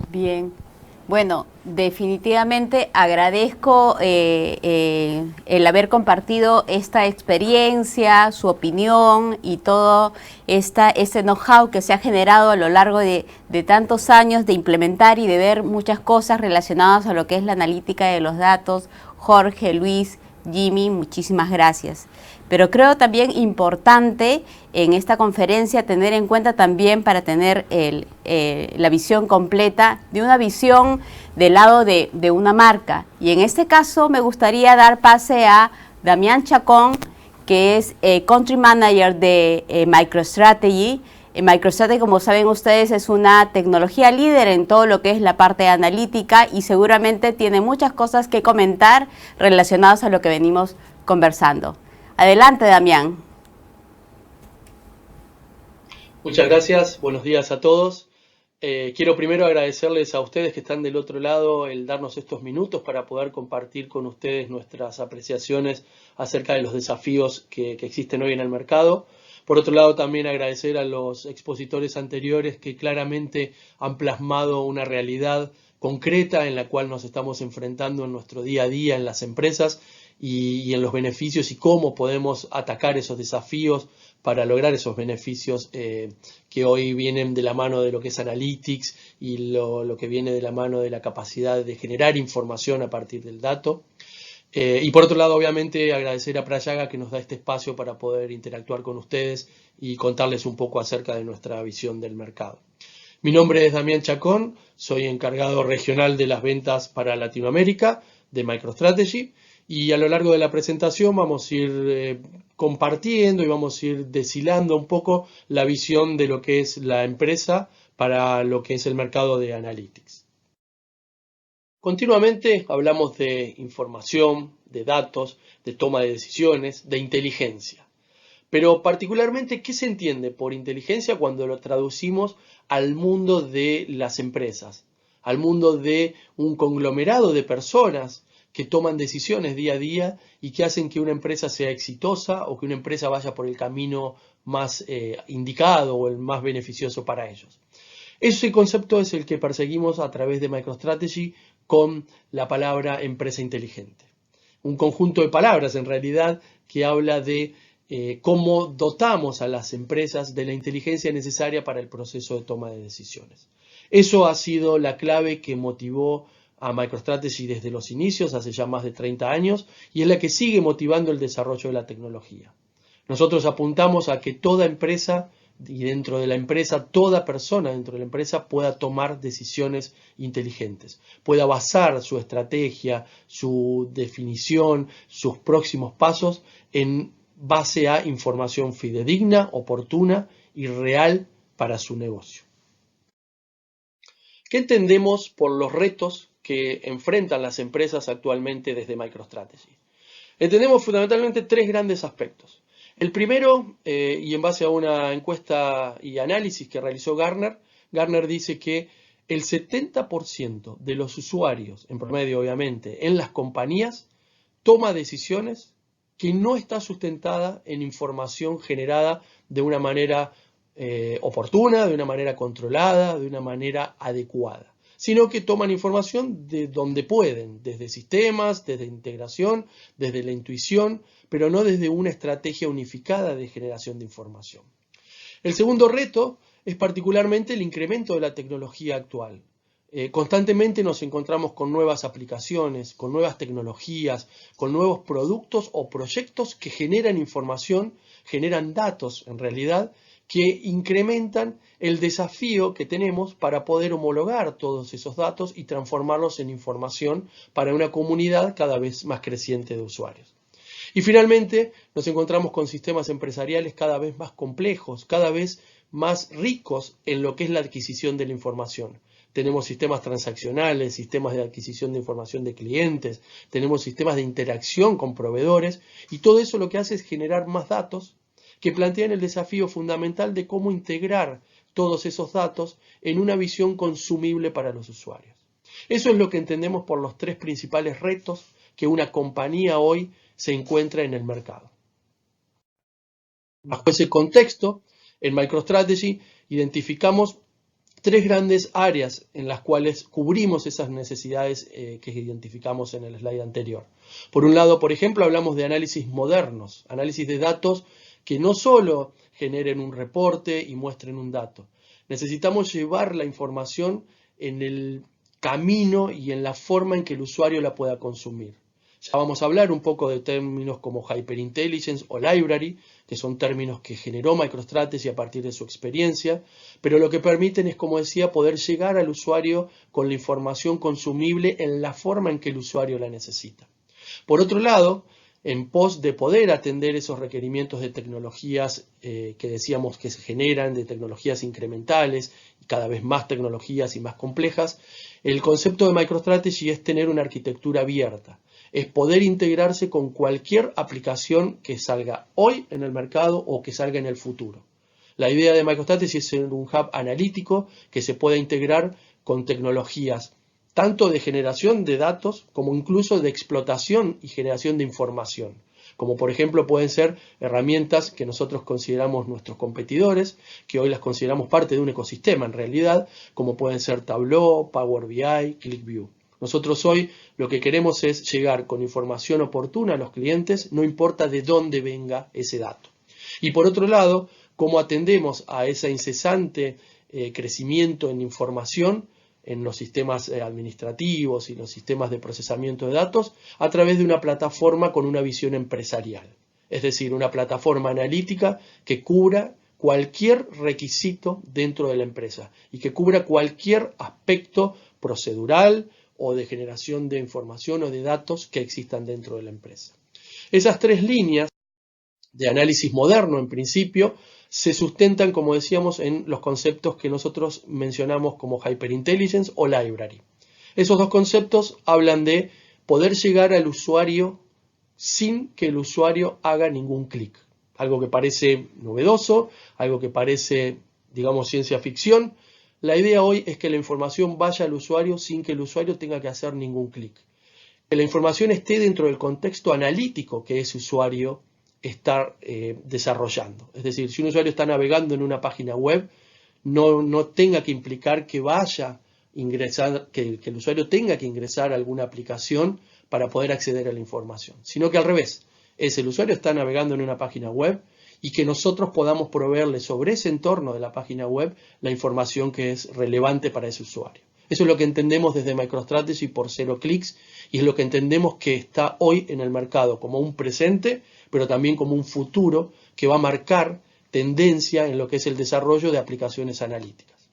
Bien. Bueno, definitivamente agradezco el haber compartido esta experiencia, su opinión y todo este know-how que se ha generado a lo largo de tantos años de implementar y de ver muchas cosas relacionadas a lo que es la analítica de los datos. Jorge, Luis, Jimmy, muchísimas gracias. Pero creo también importante en esta conferencia tener en cuenta también para tener la visión completa, de una visión del lado de una marca. Y en este caso me gustaría dar pase a Damián Chacón, que es Country Manager de MicroStrategy. MicroStrategy, como saben ustedes, es una tecnología líder en todo lo que es la parte analítica y seguramente tiene muchas cosas que comentar relacionadas a lo que venimos conversando. Adelante, Damián. Muchas gracias, buenos días a todos. Quiero primero agradecerles a ustedes que están del otro lado el darnos estos minutos para poder compartir con ustedes nuestras apreciaciones acerca de los desafíos que existen hoy en el mercado. Por otro lado, también agradecer a los expositores anteriores que claramente han plasmado una realidad concreta en la cual nos estamos enfrentando en nuestro día a día en las empresas y en los beneficios y cómo podemos atacar esos desafíos para lograr esos beneficios que hoy vienen de la mano de lo que es Analytics y lo que viene de la mano de la capacidad de generar información a partir del dato. Y por otro lado, obviamente, agradecer a Prayaga que nos da este espacio para poder interactuar con ustedes y contarles un poco acerca de nuestra visión del mercado. Mi nombre es Damián Chacón, soy encargado regional de las ventas para Latinoamérica de MicroStrategy. Y a lo largo de la presentación vamos a ir compartiendo y vamos a ir deshilando un poco la visión de lo que es la empresa para lo que es el mercado de Analytics. Continuamente hablamos de información, de datos, de toma de decisiones, de inteligencia. Pero particularmente, ¿qué se entiende por inteligencia cuando lo traducimos al mundo de las empresas? Al mundo de un conglomerado de personas que toman decisiones día a día y que hacen que una empresa sea exitosa o que una empresa vaya por el camino más indicado o el más beneficioso para ellos. Ese concepto es el que perseguimos a través de MicroStrategy con la palabra empresa inteligente. Un conjunto de palabras en realidad que habla de cómo dotamos a las empresas de la inteligencia necesaria para el proceso de toma de decisiones. Eso ha sido la clave que motivó a MicroStrategy desde los inicios, hace ya más de 30 años, y es la que sigue motivando el desarrollo de la tecnología. Nosotros apuntamos a que toda empresa, y dentro de la empresa, toda persona dentro de la empresa pueda tomar decisiones inteligentes, pueda basar su estrategia, su definición, sus próximos pasos en base a información fidedigna, oportuna y real para su negocio. ¿Qué entendemos por los retos que enfrentan las empresas actualmente desde MicroStrategy? Entendemos fundamentalmente tres grandes aspectos. El primero, y en base a una encuesta y análisis que realizó Gartner, Gartner dice que el 70% de los usuarios, en promedio obviamente, en las compañías, toma decisiones que no está sustentada en información generada de una manera oportuna, de una manera controlada, de una manera adecuada, sino que toman información de donde pueden, desde sistemas, desde integración, desde la intuición, pero no desde una estrategia unificada de generación de información. El segundo reto es particularmente el incremento de la tecnología actual. Constantemente nos encontramos con nuevas aplicaciones, con nuevas tecnologías, con nuevos productos o proyectos que generan información, generan datos en realidad, que incrementan el desafío que tenemos para poder homologar todos esos datos y transformarlos en información para una comunidad cada vez más creciente de usuarios. Y finalmente nos encontramos con sistemas empresariales cada vez más complejos, cada vez más ricos en lo que es la adquisición de la información. Tenemos sistemas transaccionales, sistemas de adquisición de información de clientes, tenemos sistemas de interacción con proveedores y todo eso lo que hace es generar más datos que plantean el desafío fundamental de cómo integrar todos esos datos en una visión consumible para los usuarios. Eso es lo que entendemos por los tres principales retos que una compañía hoy se encuentra en el mercado. Bajo ese contexto, en MicroStrategy identificamos tres grandes áreas en las cuales cubrimos esas necesidades que identificamos en el slide anterior. Por un lado, por ejemplo, hablamos de análisis modernos, análisis de datos que no solo generen un reporte y muestren un dato. Necesitamos llevar la información en el camino y en la forma en que el usuario la pueda consumir. Ya vamos a hablar un poco de términos como Hyperintelligence o Library, que son términos que generó MicroStrategy a partir de su experiencia, pero lo que permiten es, como decía, poder llegar al usuario con la información consumible en la forma en que el usuario la necesita. Por otro lado, en pos de poder atender esos requerimientos de tecnologías que decíamos que se generan, de tecnologías incrementales, y cada vez más tecnologías y más complejas, el concepto de MicroStrategy es tener una arquitectura abierta. Es poder integrarse con cualquier aplicación que salga hoy en el mercado o que salga en el futuro. La idea de MicroStrategy es ser un hub analítico que se pueda integrar con tecnologías tanto de generación de datos como incluso de explotación y generación de información. Como por ejemplo pueden ser herramientas que nosotros consideramos nuestros competidores, que hoy las consideramos parte de un ecosistema en realidad, como pueden ser Tableau, Power BI, ClickView. Nosotros hoy lo que queremos es llegar con información oportuna a los clientes, no importa de dónde venga ese dato. Y por otro lado, cómo atendemos a ese incesante crecimiento en información en los sistemas administrativos y los sistemas de procesamiento de datos a través de una plataforma con una visión empresarial. Es decir, una plataforma analítica que cubra cualquier requisito dentro de la empresa y que cubra cualquier aspecto procedural o de generación de información o de datos que existan dentro de la empresa. Esas tres líneas de análisis moderno, en principio, se sustentan, como decíamos, en los conceptos que nosotros mencionamos como Hyperintelligence o Library. Esos dos conceptos hablan de poder llegar al usuario sin que el usuario haga ningún clic. Algo que parece novedoso, algo que parece, digamos, ciencia ficción. La idea hoy es que la información vaya al usuario sin que el usuario tenga que hacer ningún clic. Que la información esté dentro del contexto analítico que ese usuario está desarrollando. Es decir, si un usuario está navegando en una página web, no tenga que implicar que vaya a ingresar, que el usuario tenga que ingresar a alguna aplicación para poder acceder a la información, sino que al revés, es el usuario está navegando en una página web y que nosotros podamos proveerle sobre ese entorno de la página web la información que es relevante para ese usuario. Eso es lo que entendemos desde MicroStrategy por 0 clics y es lo que entendemos que está hoy en el mercado como un presente, pero también como un futuro que va a marcar tendencia en lo que es el desarrollo de aplicaciones analíticas.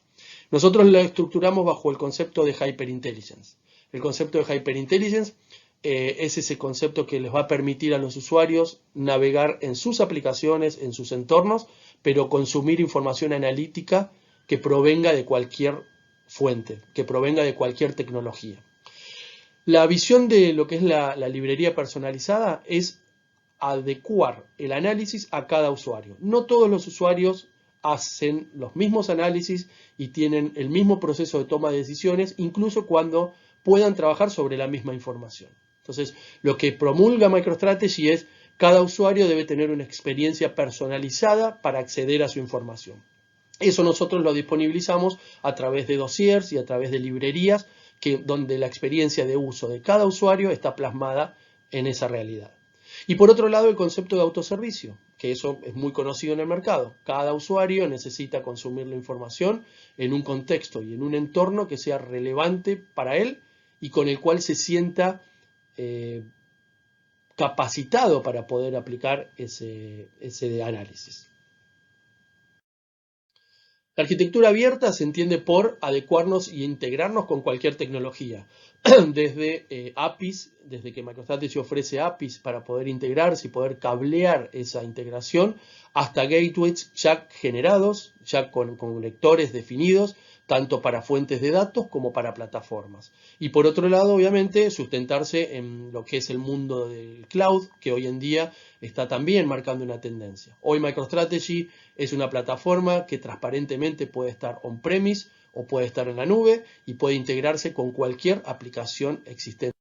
Nosotros lo estructuramos bajo el concepto de Hyperintelligence. El concepto de Hyperintelligence es ese concepto que les va a permitir a los usuarios navegar en sus aplicaciones, en sus entornos, pero consumir información analítica que provenga de cualquier fuente, que provenga de cualquier tecnología. La visión de lo que es la librería personalizada es adecuar el análisis a cada usuario. No todos los usuarios hacen los mismos análisis y tienen el mismo proceso de toma de decisiones, incluso cuando puedan trabajar sobre la misma información. Entonces, lo que promulga MicroStrategy es cada usuario debe tener una experiencia personalizada para acceder a su información. Eso nosotros lo disponibilizamos a través de dossiers y a través de librerías donde la experiencia de uso de cada usuario está plasmada en esa realidad. Y por otro lado, el concepto de autoservicio, que eso es muy conocido en el mercado. Cada usuario necesita consumir la información en un contexto y en un entorno que sea relevante para él y con el cual se sienta capacitado para poder aplicar ese análisis. La arquitectura abierta se entiende por adecuarnos y integrarnos con cualquier tecnología, desde APIs, desde que MicroStrategy ofrece APIs para poder integrarse y poder cablear esa integración, hasta gateways ya generados, ya con conectores definidos, tanto para fuentes de datos como para plataformas. Y por otro lado, obviamente, sustentarse en lo que es el mundo del cloud, que hoy en día está también marcando una tendencia. Hoy MicroStrategy es una plataforma que transparentemente puede estar on-premise o puede estar en la nube y puede integrarse con cualquier aplicación existente.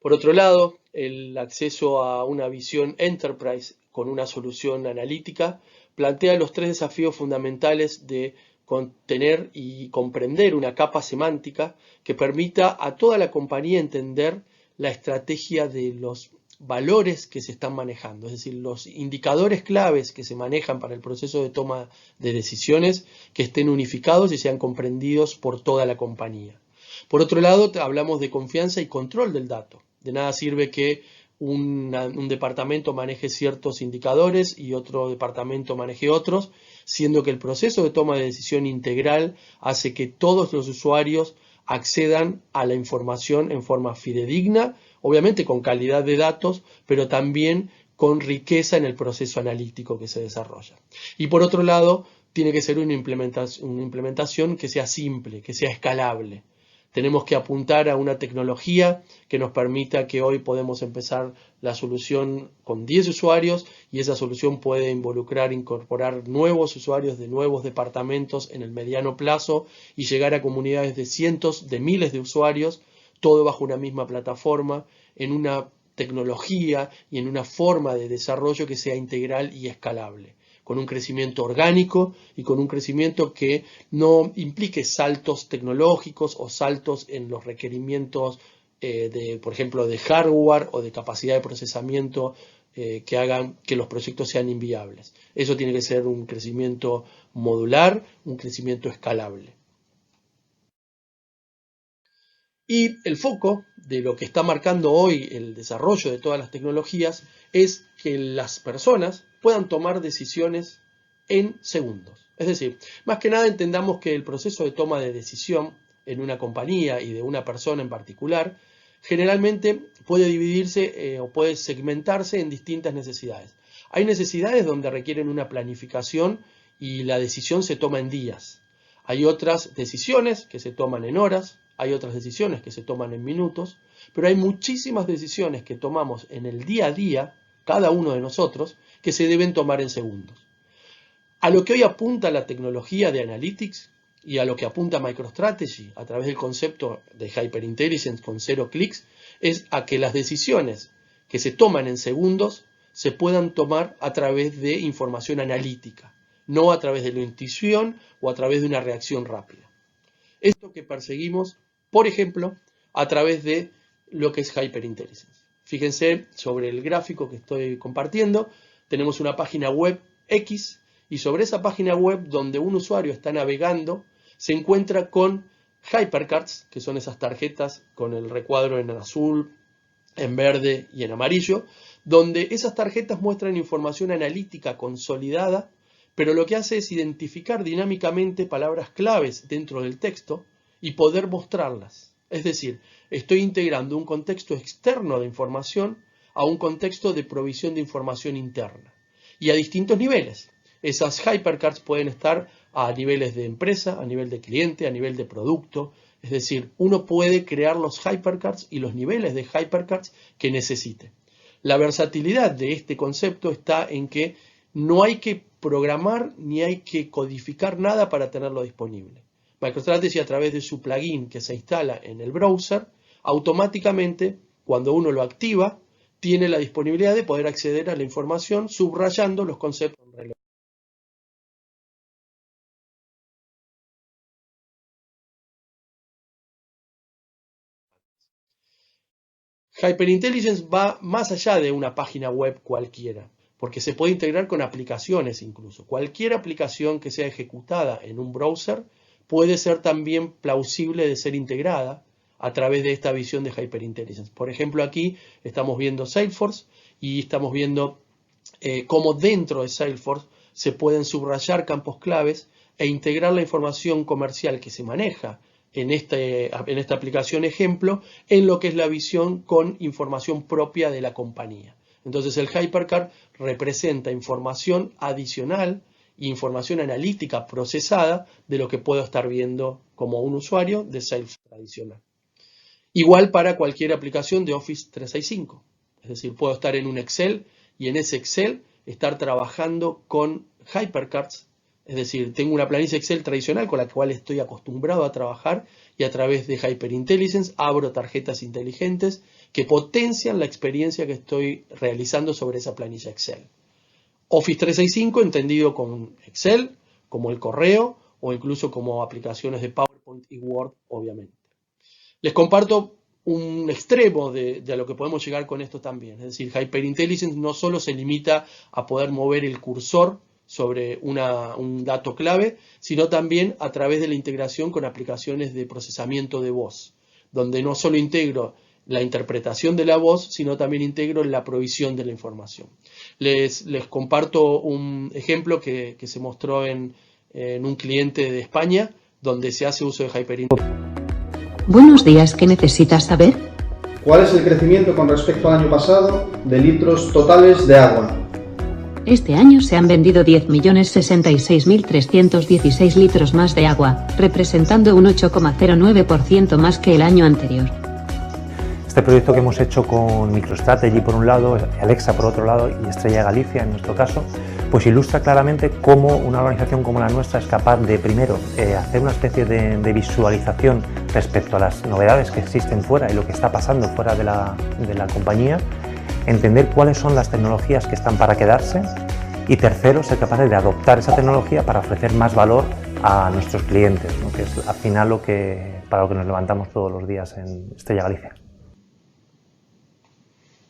Por otro lado, el acceso a una visión enterprise con una solución analítica, plantea los tres desafíos fundamentales de contener y comprender una capa semántica que permita a toda la compañía entender la estrategia de los valores que se están manejando, es decir, los indicadores claves que se manejan para el proceso de toma de decisiones, que estén unificados y sean comprendidos por toda la compañía. Por otro lado, hablamos de confianza y control del dato. De nada sirve que un departamento maneje ciertos indicadores y otro departamento maneje otros, siendo que el proceso de toma de decisión integral hace que todos los usuarios accedan a la información en forma fidedigna, obviamente con calidad de datos, pero también con riqueza en el proceso analítico que se desarrolla. Y por otro lado, tiene que ser una implementación que sea simple, que sea escalable. Tenemos que apuntar a una tecnología que nos permita que hoy podemos empezar la solución con 10 usuarios y esa solución puede incorporar nuevos usuarios de nuevos departamentos en el mediano plazo y llegar a comunidades de cientos de miles de usuarios, todo bajo una misma plataforma, en una tecnología y en una forma de desarrollo que sea integral y escalable, con un crecimiento orgánico y con un crecimiento que no implique saltos tecnológicos o saltos en los requerimientos por ejemplo, de hardware o de capacidad de procesamiento que hagan que los proyectos sean inviables. Eso tiene que ser un crecimiento modular, un crecimiento escalable. Y el foco de lo que está marcando hoy el desarrollo de todas las tecnologías es que las personas puedan tomar decisiones en segundos. Es decir, más que nada entendamos que el proceso de toma de decisión en una compañía y de una persona en particular generalmente puede dividirse o puede segmentarse en distintas necesidades. Hay necesidades donde requieren una planificación y la decisión se toma en días. Hay otras decisiones que se toman en horas, hay otras decisiones que se toman en minutos, pero hay muchísimas decisiones que tomamos en el día a día, cada uno de nosotros, que se deben tomar en segundos. A lo que hoy apunta la tecnología de Analytics y a lo que apunta MicroStrategy a través del concepto de Hyperintelligence con 0 clics, es a que las decisiones que se toman en segundos se puedan tomar a través de información analítica, no a través de la intuición o a través de una reacción rápida. Esto que perseguimos, por ejemplo, a través de lo que es Hyperintelligence. Fíjense sobre el gráfico que estoy compartiendo, tenemos una página web X y sobre esa página web donde un usuario está navegando se encuentra con Hypercards, que son esas tarjetas con el recuadro en azul, en verde y en amarillo, donde esas tarjetas muestran información analítica consolidada, pero lo que hace es identificar dinámicamente palabras claves dentro del texto y poder mostrarlas. Es decir, estoy integrando un contexto externo de información a un contexto de provisión de información interna. Y a distintos niveles. Esas hypercards pueden estar a niveles de empresa, a nivel de cliente, a nivel de producto. Es decir, uno puede crear los hypercards y los niveles de hypercards que necesite. La versatilidad de este concepto está en que no hay que programar ni hay que codificar nada para tenerlo disponible. MicroStrategy, a través de su plugin que se instala en el browser, automáticamente, cuando uno lo activa, tiene la disponibilidad de poder acceder a la información subrayando los conceptos relevantes. Hyperintelligence va más allá de una página web cualquiera, porque se puede integrar con aplicaciones incluso. Cualquier aplicación que sea ejecutada en un browser puede ser también plausible de ser integrada a través de esta visión de Hyperintelligence. Por ejemplo, aquí estamos viendo Salesforce y estamos viendo cómo dentro de Salesforce se pueden subrayar campos claves e integrar la información comercial que se maneja en esta aplicación ejemplo en lo que es la visión con información propia de la compañía. Entonces el Hypercard representa información adicional e información analítica procesada de lo que puedo estar viendo como un usuario de Salesforce tradicional. Igual para cualquier aplicación de Office 365. Es decir, puedo estar en un Excel y en ese Excel estar trabajando con Hypercards. Es decir, tengo una planilla Excel tradicional con la cual estoy acostumbrado a trabajar y a través de Hyperintelligence abro tarjetas inteligentes que potencian la experiencia que estoy realizando sobre esa planilla Excel. Office 365 entendido con Excel, como el correo o incluso como aplicaciones de PowerPoint y Word, obviamente. Les comparto un extremo de a lo que podemos llegar con esto también. Es decir, HyperIntelligence no solo se limita a poder mover el cursor sobre un dato clave, sino también a través de la integración con aplicaciones de procesamiento de voz, donde no solo integro la interpretación de la voz, sino también integro la provisión de la información. Les comparto un ejemplo que se mostró en un cliente de España, donde se hace uso de HyperIntelligence. Buenos días, ¿qué necesitas saber? ¿Cuál es el crecimiento con respecto al año pasado de litros totales de agua? Este año se han vendido 10.066.316 litros más de agua, representando un 8,09% más que el año anterior. Este proyecto que hemos hecho con MicroStrategy por un lado, Alexa por otro lado y Estrella Galicia en nuestro caso, pues ilustra claramente cómo una organización como la nuestra es capaz de, primero, hacer una especie de visualización respecto a las novedades que existen fuera y lo que está pasando fuera de la compañía, entender cuáles son las tecnologías que están para quedarse y tercero, ser capaces de adoptar esa tecnología para ofrecer más valor a nuestros clientes, ¿no? Que es al final para lo que nos levantamos todos los días en Estrella Galicia.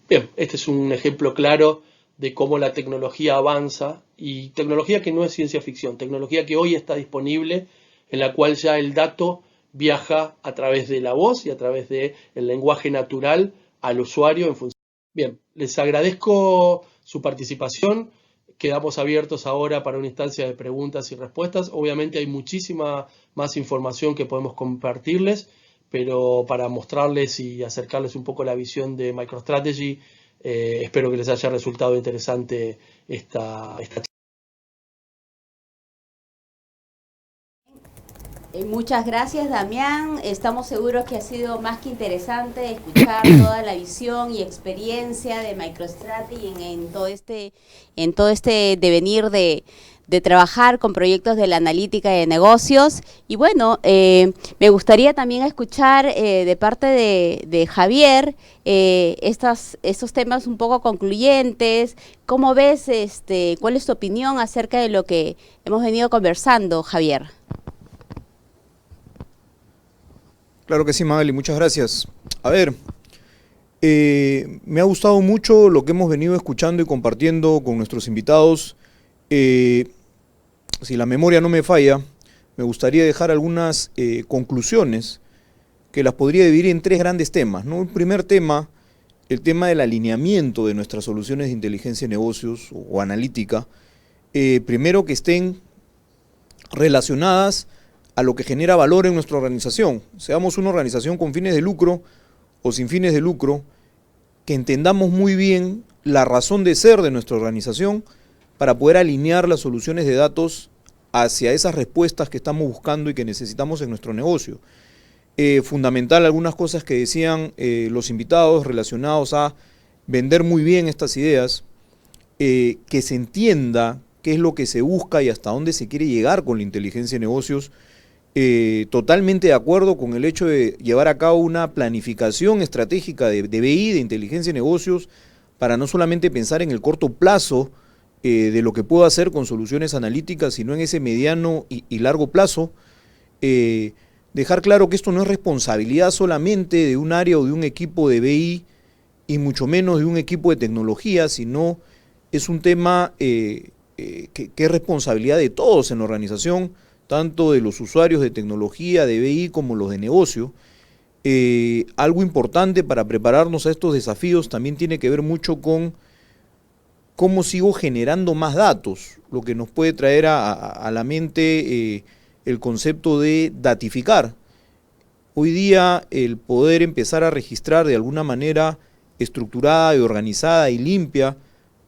Bien, este es un ejemplo claro de cómo la tecnología avanza, y tecnología que no es ciencia ficción, tecnología que hoy está disponible, en la cual ya el dato viaja a través de la voz y a través del lenguaje natural al usuario en función. Bien, les agradezco su participación, quedamos abiertos ahora para una instancia de preguntas y respuestas. Obviamente hay muchísima más información que podemos compartirles, pero para mostrarles y acercarles un poco la visión de MicroStrategy, espero que les haya resultado interesante esta charla. Muchas gracias, Damián. Estamos seguros que ha sido más que interesante escuchar toda la visión y experiencia de MicroStrategy en todo este devenir de trabajar con proyectos de la analítica de negocios. Y bueno, me gustaría también escuchar de parte de Javier estos temas un poco concluyentes. ¿Cómo ves, cuál es tu opinión acerca de lo que hemos venido conversando, Javier? Claro que sí, Magali, muchas gracias. A ver, me ha gustado mucho lo que hemos venido escuchando y compartiendo con nuestros invitados. Si la memoria no me falla, me gustaría dejar algunas conclusiones que las podría dividir en tres grandes temas, ¿no? El primer tema, el tema del alineamiento de nuestras soluciones de inteligencia de negocios o analítica. Primero, que estén relacionadas a lo que genera valor en nuestra organización. Seamos una organización con fines de lucro o sin fines de lucro, que entendamos muy bien la razón de ser de nuestra organización para poder alinear las soluciones de datos hacia esas respuestas que estamos buscando y que necesitamos en nuestro negocio. Fundamental algunas cosas que decían los invitados relacionados a vender muy bien estas ideas, que se entienda qué es lo que se busca y hasta dónde se quiere llegar con la inteligencia de negocios. Totalmente de acuerdo con el hecho de llevar a cabo una planificación estratégica de BI, de inteligencia de negocios, para no solamente pensar en el corto plazo de lo que puedo hacer con soluciones analíticas, sino en ese mediano y largo plazo. Dejar claro que esto no es responsabilidad solamente de un área o de un equipo de BI, y mucho menos de un equipo de tecnología, sino es un tema que es responsabilidad de todos en la organización, tanto de los usuarios de tecnología, de BI, como los de negocio. Algo importante para prepararnos a estos desafíos también tiene que ver mucho con cómo sigo generando más datos, lo que nos puede traer a la mente el concepto de datificar. Hoy día el poder empezar a registrar de alguna manera estructurada y organizada y limpia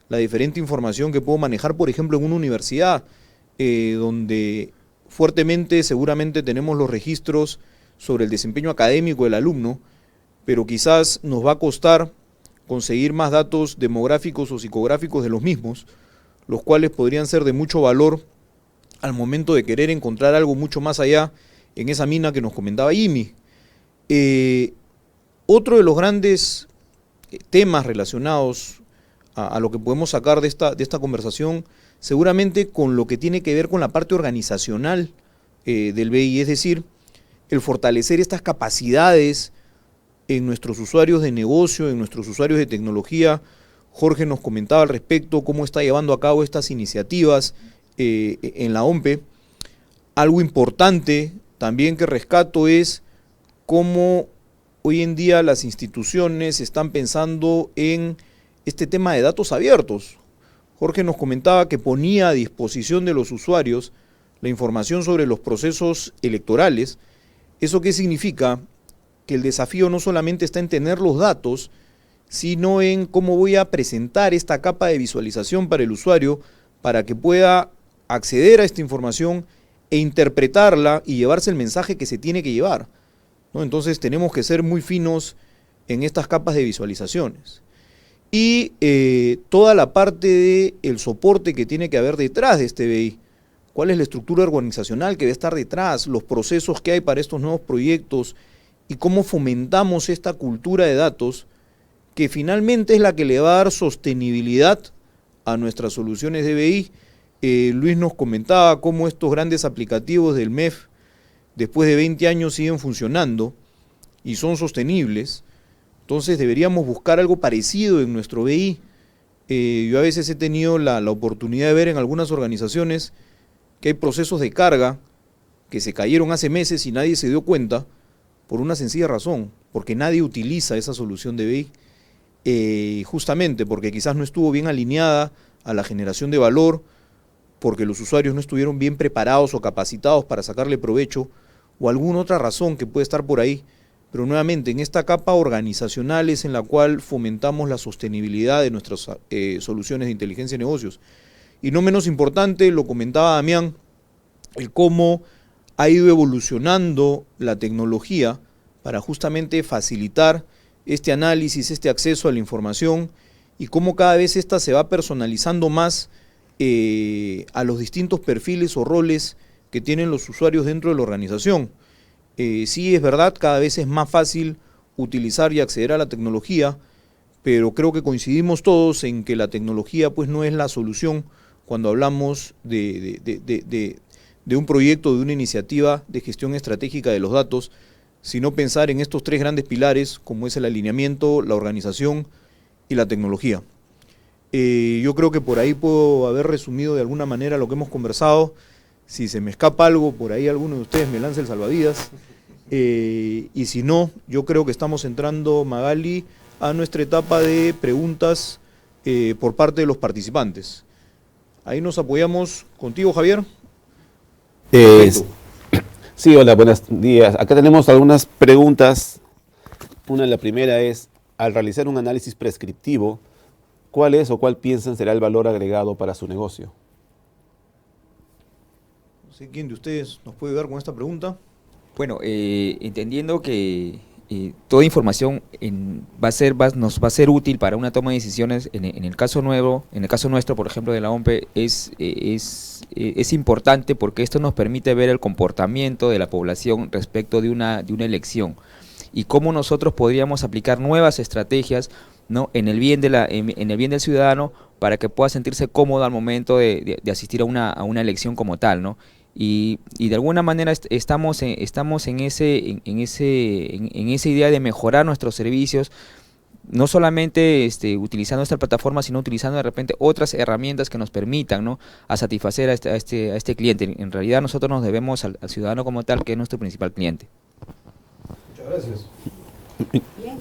la diferente información que puedo manejar, por ejemplo, en una universidad, donde fuertemente seguramente tenemos los registros sobre el desempeño académico del alumno, pero quizás nos va a costar conseguir más datos demográficos o psicográficos de los mismos, los cuales podrían ser de mucho valor al momento de querer encontrar algo mucho más allá en esa mina que nos comentaba Jimmy. Otro de los grandes temas relacionados a lo que podemos sacar de esta conversación, seguramente con lo que tiene que ver con la parte organizacional del BI, es decir, el fortalecer estas capacidades en nuestros usuarios de negocio, en nuestros usuarios de tecnología. Jorge nos comentaba al respecto cómo está llevando a cabo estas iniciativas en la OMPE. Algo importante también que rescato es cómo hoy en día las instituciones están pensando en este tema de datos abiertos. Jorge nos comentaba que ponía a disposición de los usuarios la información sobre los procesos electorales. ¿Eso qué significa? Que el desafío no solamente está en tener los datos, sino en cómo voy a presentar esta capa de visualización para el usuario para que pueda acceder a esta información e interpretarla y llevarse el mensaje que se tiene que llevar, ¿no? Entonces tenemos que ser muy finos en estas capas de visualizaciones. Y toda la parte del soporte que tiene que haber detrás de este BI. ¿Cuál es la estructura organizacional que debe estar detrás? Los procesos que hay para estos nuevos proyectos y cómo fomentamos esta cultura de datos que finalmente es la que le va a dar sostenibilidad a nuestras soluciones de BI. Luis nos comentaba cómo estos grandes aplicativos del MEF después de 20 años siguen funcionando y son sostenibles. Entonces deberíamos buscar algo parecido en nuestro BI. Yo a veces he tenido la oportunidad de ver en algunas organizaciones que hay procesos de carga que se cayeron hace meses y nadie se dio cuenta por una sencilla razón, porque nadie utiliza esa solución de BI, justamente porque quizás no estuvo bien alineada a la generación de valor, porque los usuarios no estuvieron bien preparados o capacitados para sacarle provecho, o alguna otra razón que puede estar por ahí. Pero nuevamente, en esta capa organizacional es en la cual fomentamos la sostenibilidad de nuestras soluciones de inteligencia de negocios. Y no menos importante, lo comentaba Damián, el cómo ha ido evolucionando la tecnología para justamente facilitar este análisis, este acceso a la información, y cómo cada vez esta se va personalizando más a los distintos perfiles o roles que tienen los usuarios dentro de la organización. Sí, es verdad, cada vez es más fácil utilizar y acceder a la tecnología, pero creo que coincidimos todos en que la tecnología pues no es la solución cuando hablamos de un proyecto, de una iniciativa de gestión estratégica de los datos, sino pensar en estos tres grandes pilares como es el alineamiento, la organización y la tecnología. Yo creo que por ahí puedo haber resumido de alguna manera lo que hemos conversado. Si se me escapa algo, por ahí alguno de ustedes me lanza el salvavidas. Y si no, yo creo que estamos entrando, Magali, a nuestra etapa de preguntas por parte de los participantes. Ahí nos apoyamos contigo, Javier. Sí, hola, buenos días. Acá tenemos algunas preguntas. La primera es, al realizar un análisis prescriptivo, ¿cuál es o cuál piensan será el valor agregado para su negocio? No sé quién de ustedes nos puede ayudar con esta pregunta. Bueno, entendiendo que toda información nos va a ser útil para una toma de decisiones, en el caso nuestro, por ejemplo, de la OMPE, es importante porque esto nos permite ver el comportamiento de la población respecto de una elección y cómo nosotros podríamos aplicar nuevas estrategias, ¿no?, en el bien del ciudadano para que pueda sentirse cómodo al momento de asistir a una elección como tal, ¿no? Y de alguna manera estamos en esa idea de mejorar nuestros servicios, no solamente utilizando esta plataforma, sino utilizando de repente otras herramientas que nos permitan, ¿no?, a satisfacer a este cliente. En realidad nosotros nos debemos al ciudadano como tal, que es nuestro principal cliente. Muchas gracias. Bien,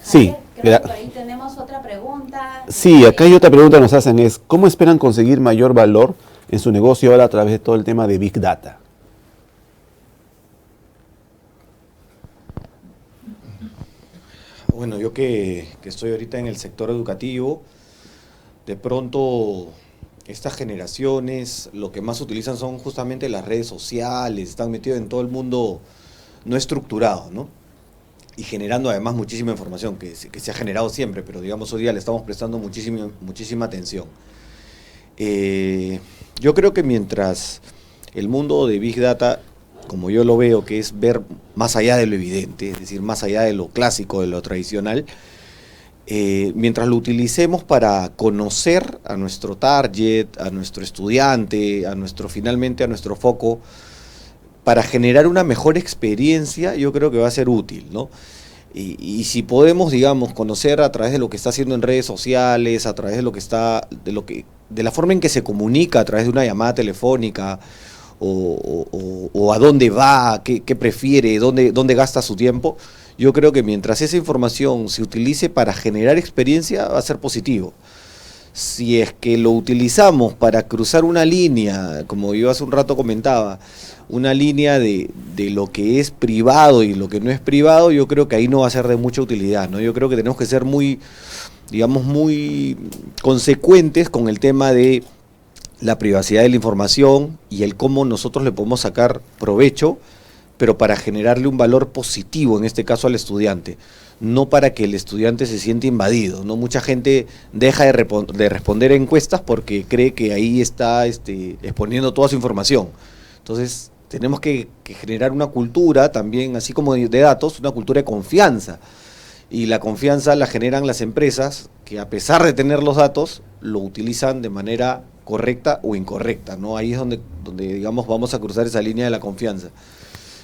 Sí, creo que por ahí tenemos otra pregunta. Sí, acá hay otra pregunta que nos hacen, es ¿cómo esperan conseguir mayor valor en su negocio ahora a través de todo el tema de Big Data? Bueno, yo que estoy ahorita en el sector educativo, de pronto estas generaciones lo que más utilizan son justamente las redes sociales, están metidos en todo el mundo no estructurado, ¿no? Y generando además muchísima información, que se ha generado siempre, pero digamos hoy día le estamos prestando muchísima atención. Yo creo que mientras el mundo de Big Data, como yo lo veo, que es ver más allá de lo evidente, es decir, más allá de lo clásico, de lo tradicional, mientras lo utilicemos para conocer a nuestro target, a nuestro estudiante, finalmente a nuestro foco, para generar una mejor experiencia, yo creo que va a ser útil, ¿no? Y si podemos, digamos, conocer a través de lo que está haciendo en redes sociales, a través de de la forma en que se comunica a través de una llamada telefónica, o a dónde va, qué prefiere, dónde gasta su tiempo, yo creo que mientras esa información se utilice para generar experiencia, va a ser positivo. Si es que lo utilizamos para cruzar una línea, como yo hace un rato comentaba, una línea de lo que es privado y lo que no es privado, yo creo que ahí no va a ser de mucha utilidad, ¿no? Yo creo que tenemos que ser muy consecuentes con el tema de la privacidad de la información y el cómo nosotros le podemos sacar provecho, pero para generarle un valor positivo, en este caso al estudiante, no para que el estudiante se sienta invadido, ¿no? Mucha gente deja de responder encuestas porque cree que ahí está exponiendo toda su información. Entonces, tenemos que generar una cultura también, así como de datos, una cultura de confianza. Y la confianza la generan las empresas que, a pesar de tener los datos, lo utilizan de manera correcta o incorrecta, ¿no? Ahí es donde digamos, vamos a cruzar esa línea de la confianza.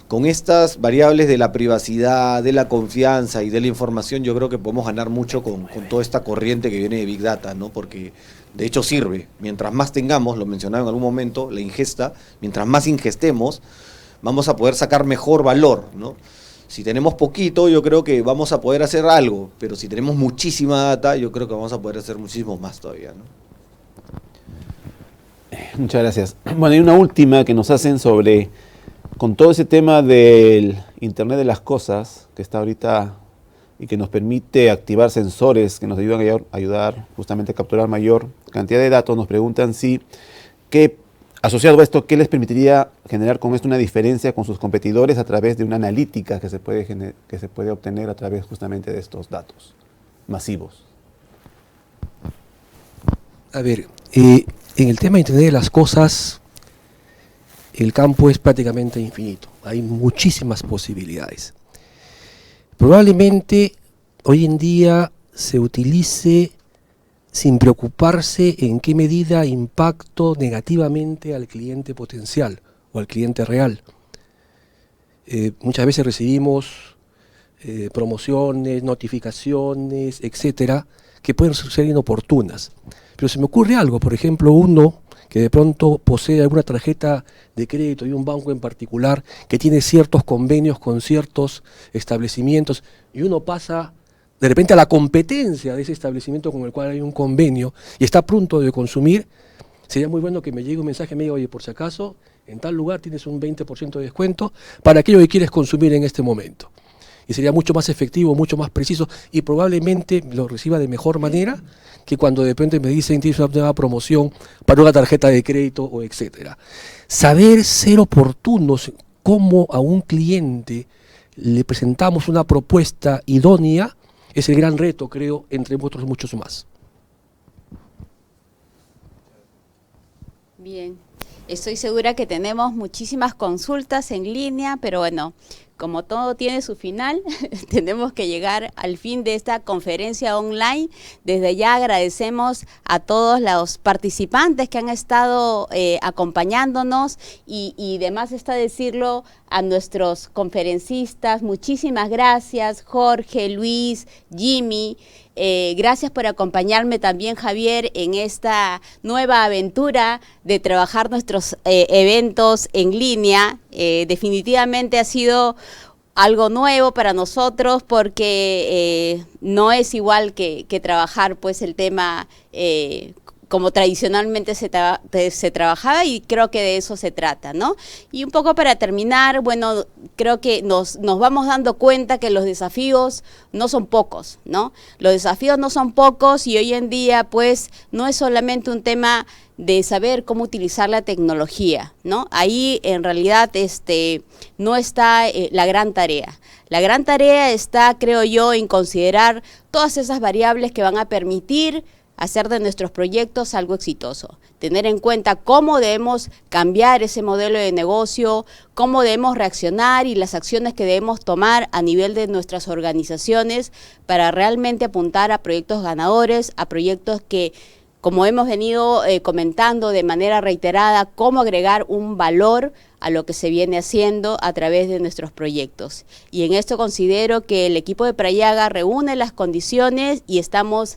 Con estas variables de la privacidad, de la confianza y de la información, yo creo que podemos ganar mucho con toda esta corriente que viene de Big Data, ¿no? Porque de hecho sirve. Mientras más tengamos, lo mencionaba en algún momento, la ingesta, mientras más ingestemos, vamos a poder sacar mejor valor, ¿no? Si tenemos poquito, yo creo que vamos a poder hacer algo, pero si tenemos muchísima data, yo creo que vamos a poder hacer muchísimo más todavía, ¿no? Muchas gracias. Bueno, hay una última que nos hacen sobre, con todo ese tema del Internet de las Cosas, que está ahorita y que nos permite activar sensores que nos ayudan a ayudar justamente a capturar mayor cantidad de datos, nos preguntan si, asociado a esto, ¿qué les permitiría generar con esto una diferencia con sus competidores a través de una analítica que se puede obtener a través justamente de estos datos masivos? A ver, en el tema de Internet de las Cosas, el campo es prácticamente infinito. Hay muchísimas posibilidades. Probablemente hoy en día se utilice sin preocuparse en qué medida impacto negativamente al cliente potencial o al cliente real. Muchas veces recibimos promociones, notificaciones, etcétera, que pueden ser inoportunas. Pero se me ocurre algo, por ejemplo, uno que de pronto posee alguna tarjeta de crédito de un banco en particular que tiene ciertos convenios con ciertos establecimientos y uno pasa de repente a la competencia de ese establecimiento con el cual hay un convenio y está a punto de consumir, sería muy bueno que me llegue un mensaje, me diga, oye, por si acaso, en tal lugar tienes un 20% de descuento para aquello que quieres consumir en este momento. Y sería mucho más efectivo, mucho más preciso y probablemente lo reciba de mejor manera que cuando de repente me dicen tienes una nueva promoción para una tarjeta de crédito o etcétera. Saber ser oportunos, cómo a un cliente le presentamos una propuesta idónea, es el gran reto, creo, entre otros muchos más. Bien, estoy segura que tenemos muchísimas consultas en línea, pero bueno, como todo tiene su final, tenemos que llegar al fin de esta conferencia online. Desde ya agradecemos a todos los participantes que han estado acompañándonos y demás está decirlo a nuestros conferencistas. Muchísimas gracias, Jorge, Luis, Jimmy. Gracias por acompañarme también, Javier, en esta nueva aventura de trabajar nuestros eventos en línea. Definitivamente ha sido algo nuevo para nosotros porque no es igual que trabajar pues el tema como tradicionalmente se trabajaba y creo que de eso se trata, ¿no? Y un poco para terminar, bueno, creo que nos vamos dando cuenta que los desafíos no son pocos, ¿no? Los desafíos no son pocos y hoy en día pues no es solamente un tema de saber cómo utilizar la tecnología, ¿no? Ahí en realidad no está la gran tarea. La gran tarea está, creo yo, en considerar todas esas variables que van a permitir hacer de nuestros proyectos algo exitoso. Tener en cuenta cómo debemos cambiar ese modelo de negocio, cómo debemos reaccionar y las acciones que debemos tomar a nivel de nuestras organizaciones para realmente apuntar a proyectos ganadores, a proyectos que, como hemos venido comentando de manera reiterada, cómo agregar un valor a lo que se viene haciendo a través de nuestros proyectos. Y en esto considero que el equipo de Prayaga reúne las condiciones y estamos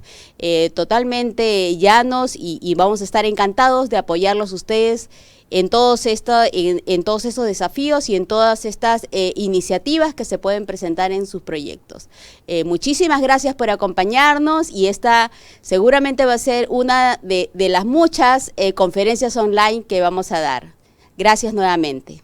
totalmente llanos y vamos a estar encantados de apoyarlos ustedes en todos estos desafíos y en todas estas iniciativas que se pueden presentar en sus proyectos. Muchísimas gracias por acompañarnos y esta seguramente va a ser una de las muchas conferencias online que vamos a dar. Gracias nuevamente.